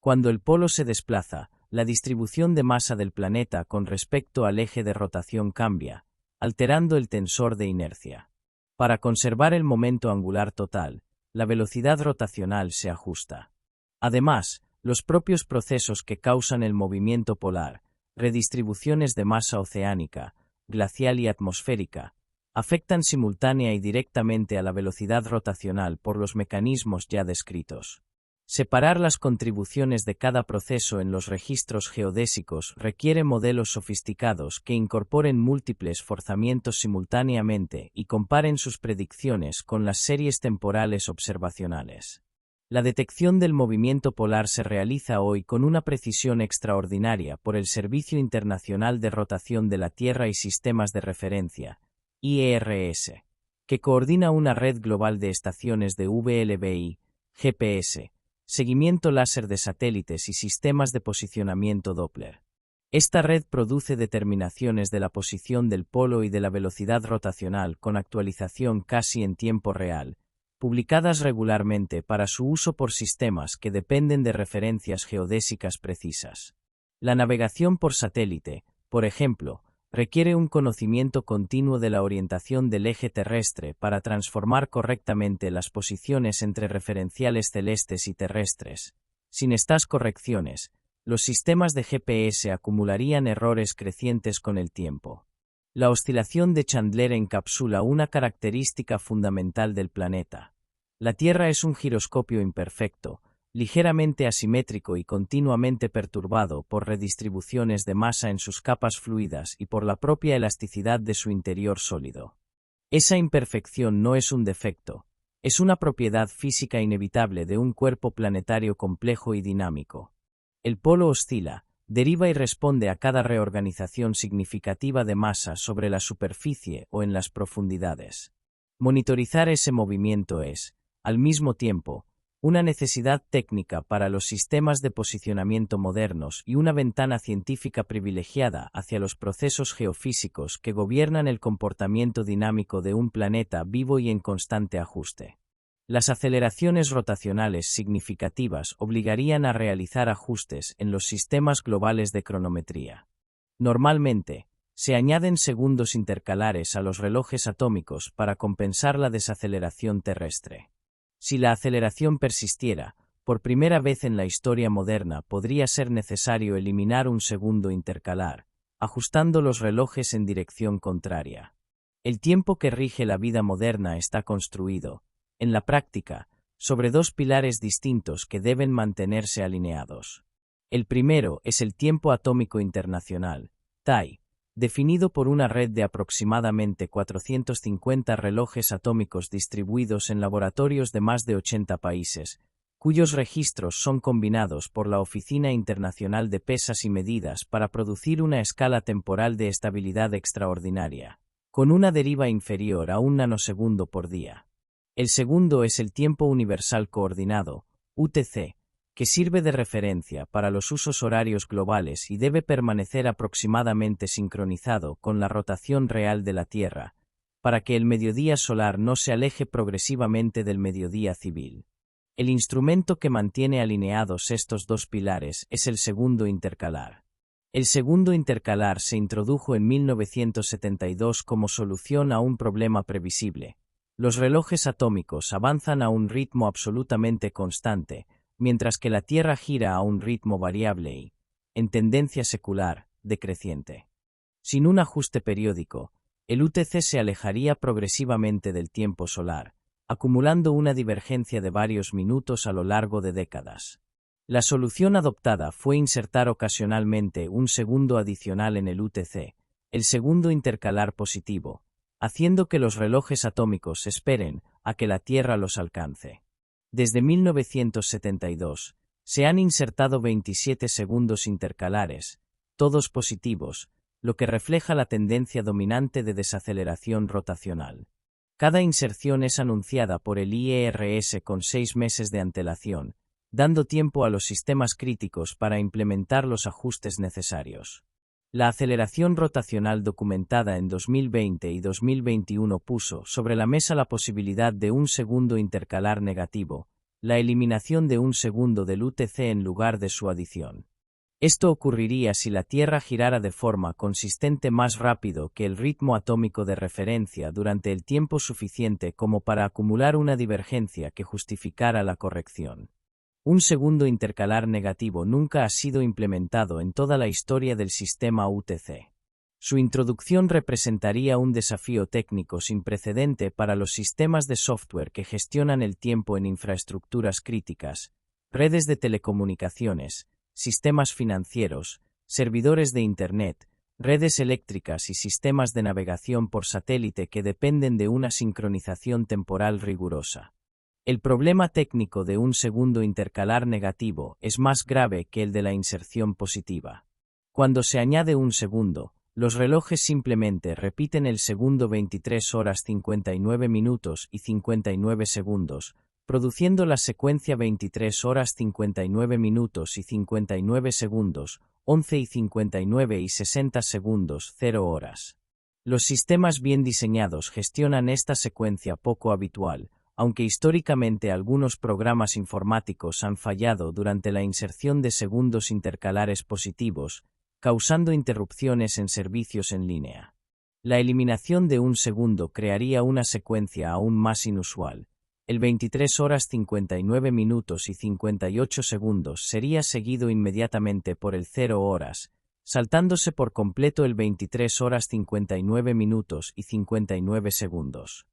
Cuando el polo se desplaza, la distribución de masa del planeta con respecto al eje de rotación cambia, alterando el tensor de inercia. Para conservar el momento angular total, la velocidad rotacional se ajusta. Además, los propios procesos que causan el movimiento polar, redistribuciones de masa oceánica, glacial y atmosférica, afectan simultánea y directamente a la velocidad rotacional por los mecanismos ya descritos. Separar las contribuciones de cada proceso en los registros geodésicos requiere modelos sofisticados que incorporen múltiples forzamientos simultáneamente y comparen sus predicciones con las series temporales observacionales. La detección del movimiento polar se realiza hoy con una precisión extraordinaria por el Servicio Internacional de Rotación de la Tierra y Sistemas de Referencia, IERS, que coordina una red global de estaciones de VLBI, GPS, seguimiento láser de satélites y sistemas de posicionamiento Doppler. Esta red produce determinaciones de la posición del polo y de la velocidad rotacional con actualización casi en tiempo real, publicadas regularmente para su uso por sistemas que dependen de referencias geodésicas precisas. La navegación por satélite, por ejemplo, requiere un conocimiento continuo de la orientación del eje terrestre para transformar correctamente las posiciones entre referenciales celestes y terrestres. Sin estas correcciones, los sistemas de GPS acumularían errores crecientes con el tiempo. La oscilación de Chandler encapsula una característica fundamental del planeta. La Tierra es un giroscopio imperfecto, ligeramente asimétrico y continuamente perturbado por redistribuciones de masa en sus capas fluidas y por la propia elasticidad de su interior sólido. Esa imperfección no es un defecto, Es una propiedad física inevitable de un cuerpo planetario complejo y dinámico. El polo oscila, deriva y responde a cada reorganización significativa de masa sobre la superficie o en las profundidades. Monitorizar ese movimiento es, al mismo tiempo, una necesidad técnica para los sistemas de posicionamiento modernos y una ventana científica privilegiada hacia los procesos geofísicos que gobiernan el comportamiento dinámico de un planeta vivo y en constante ajuste. Las aceleraciones rotacionales significativas obligarían a realizar ajustes en los sistemas globales de cronometría. Normalmente, se añaden segundos intercalares a los relojes atómicos para compensar la desaceleración terrestre. Si la aceleración persistiera, por primera vez en la historia moderna podría ser necesario eliminar un segundo intercalar, ajustando los relojes en dirección contraria. El tiempo que rige la vida moderna está construido, en la práctica, sobre dos pilares distintos que deben mantenerse alineados. El primero es el tiempo atómico internacional, TAI, definido por una red de aproximadamente 450 relojes atómicos distribuidos en laboratorios de más de 80 países, cuyos registros son combinados por la Oficina Internacional de Pesas y Medidas para producir una escala temporal de estabilidad extraordinaria, con una deriva inferior a 1 nanosegundo por día. El segundo es el tiempo universal coordinado, UTC, que sirve de referencia para los usos horarios globales y debe permanecer aproximadamente sincronizado con la rotación real de la Tierra, para que el mediodía solar no se aleje progresivamente del mediodía civil. El instrumento que mantiene alineados estos dos pilares es el segundo intercalar. El segundo intercalar se introdujo en 1972 como solución a un problema previsible. Los relojes atómicos avanzan a un ritmo absolutamente constante, mientras que la Tierra gira a un ritmo variable y, en tendencia secular, decreciente. Sin un ajuste periódico, el UTC se alejaría progresivamente del tiempo solar, acumulando una divergencia de varios minutos a lo largo de décadas. La solución adoptada fue insertar ocasionalmente un segundo adicional en el UTC, el segundo intercalar positivo, haciendo que los relojes atómicos esperen a que la Tierra los alcance. Desde 1972, se han insertado 27 segundos intercalares, todos positivos, lo que refleja la tendencia dominante de desaceleración rotacional. Cada inserción es anunciada por el IERS con 6 meses de antelación, dando tiempo a los sistemas críticos para implementar los ajustes necesarios. La aceleración rotacional documentada en 2020 y 2021 puso sobre la mesa la posibilidad de un segundo intercalar negativo, la eliminación de un segundo del UTC en lugar de su adición. Esto ocurriría si la Tierra girara de forma consistente más rápido que el ritmo atómico de referencia durante el tiempo suficiente como para acumular una divergencia que justificara la corrección. Un segundo intercalar negativo nunca ha sido implementado en toda la historia del sistema UTC. Su introducción representaría un desafío técnico sin precedente para los sistemas de software que gestionan el tiempo en infraestructuras críticas, redes de telecomunicaciones, sistemas financieros, servidores de Internet, redes eléctricas y sistemas de navegación por satélite que dependen de una sincronización temporal rigurosa. El problema técnico de un segundo intercalar negativo es más grave que el de la inserción positiva. Cuando se añade un segundo, los relojes simplemente repiten el segundo 23 horas 59 minutos y 59 segundos, produciendo la secuencia 23 horas 59 minutos y 59 segundos, 11 y 59 y 60 segundos, 0 horas. Los sistemas bien diseñados gestionan esta secuencia poco habitual, aunque históricamente algunos programas informáticos han fallado durante la inserción de segundos intercalares positivos, causando interrupciones en servicios en línea. La eliminación de un segundo crearía una secuencia aún más inusual. El 23 horas 59 minutos y 58 segundos sería seguido inmediatamente por el 0 horas, saltándose por completo el 23 horas 59 minutos y 59 segundos.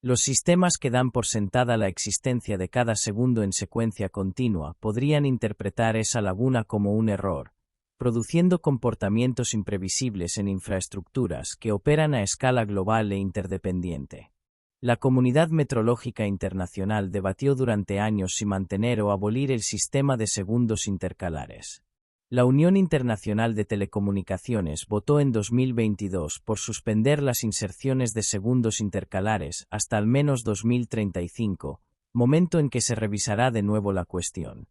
Los sistemas que dan por sentada la existencia de cada segundo en secuencia continua podrían interpretar esa laguna como un error, produciendo comportamientos imprevisibles en infraestructuras que operan a escala global e interdependiente. La comunidad meteorológica internacional debatió durante años si mantener o abolir el sistema de segundos intercalares. La Unión Internacional de Telecomunicaciones votó en 2022 por suspender las inserciones de segundos intercalares hasta al menos 2035, momento en que se revisará de nuevo la cuestión.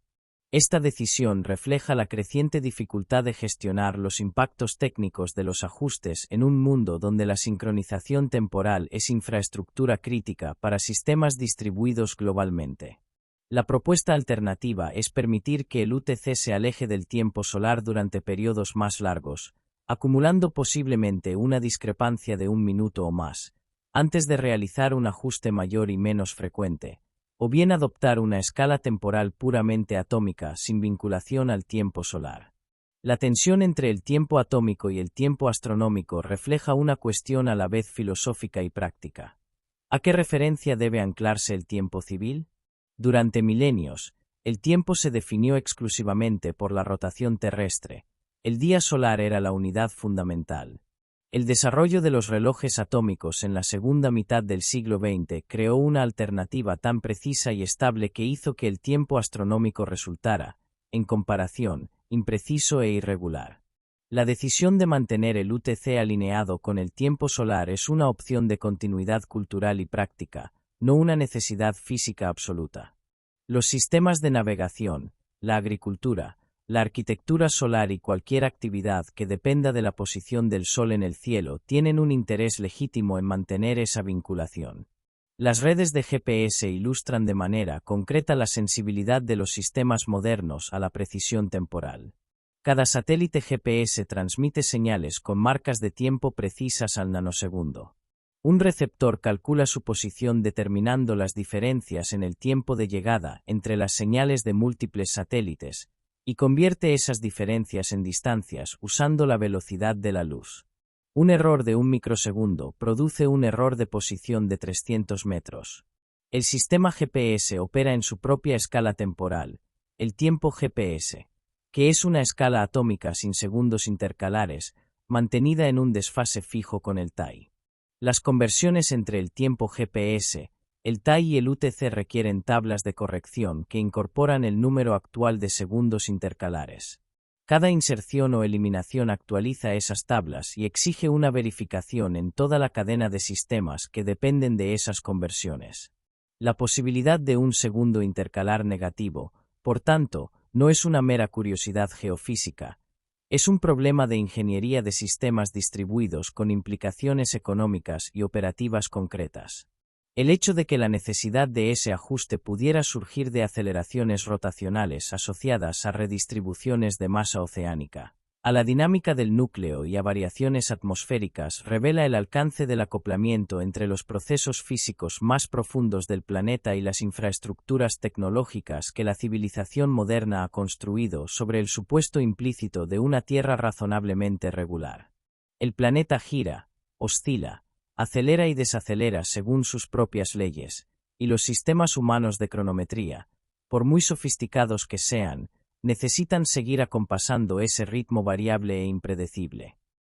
Esta decisión refleja la creciente dificultad de gestionar los impactos técnicos de los ajustes en un mundo donde la sincronización temporal es infraestructura crítica para sistemas distribuidos globalmente. La propuesta alternativa es permitir que el UTC se aleje del tiempo solar durante periodos más largos, acumulando posiblemente una discrepancia de 1 minuto o más, antes de realizar un ajuste mayor y menos frecuente, o bien adoptar una escala temporal puramente atómica sin vinculación al tiempo solar. La tensión entre el tiempo atómico y el tiempo astronómico refleja una cuestión a la vez filosófica y práctica. ¿A qué referencia debe anclarse el tiempo civil? Durante milenios, el tiempo se definió exclusivamente por la rotación terrestre. El día solar era la unidad fundamental. El desarrollo de los relojes atómicos en la segunda mitad del siglo XX creó una alternativa tan precisa y estable que hizo que el tiempo astronómico resultara, en comparación, impreciso e irregular. La decisión de mantener el UTC alineado con el tiempo solar es una opción de continuidad cultural y práctica, no una necesidad física absoluta. Los sistemas de navegación, la agricultura, la arquitectura solar y cualquier actividad que dependa de la posición del Sol en el cielo tienen un interés legítimo en mantener esa vinculación. Las redes de GPS ilustran de manera concreta la sensibilidad de los sistemas modernos a la precisión temporal. Cada satélite GPS transmite señales con marcas de tiempo precisas al nanosegundo. Un receptor calcula su posición determinando las diferencias en el tiempo de llegada entre las señales de múltiples satélites, y convierte esas diferencias en distancias usando la velocidad de la luz. Un error de 1 microsegundo produce un error de posición de 300 metros. El sistema GPS opera en su propia escala temporal, el tiempo GPS, que es una escala atómica sin segundos intercalares, mantenida en un desfase fijo con el TAI. Las conversiones entre el tiempo GPS, el TAI y el UTC requieren tablas de corrección que incorporan el número actual de segundos intercalares. Cada inserción o eliminación actualiza esas tablas y exige una verificación en toda la cadena de sistemas que dependen de esas conversiones. La posibilidad de un segundo intercalar negativo, por tanto, no es una mera curiosidad geofísica, es un problema de ingeniería de sistemas distribuidos con implicaciones económicas y operativas concretas. El hecho de que la necesidad de ese ajuste pudiera surgir de aceleraciones rotacionales asociadas a redistribuciones de masa oceánica, a la dinámica del núcleo y a variaciones atmosféricas revela el alcance del acoplamiento entre los procesos físicos más profundos del planeta y las infraestructuras tecnológicas que la civilización moderna ha construido sobre el supuesto implícito de una Tierra razonablemente regular. El planeta gira, oscila, acelera y desacelera según sus propias leyes, y los sistemas humanos de cronometría, por muy sofisticados que sean, necesitan seguir acompasando ese ritmo variable e impredecible.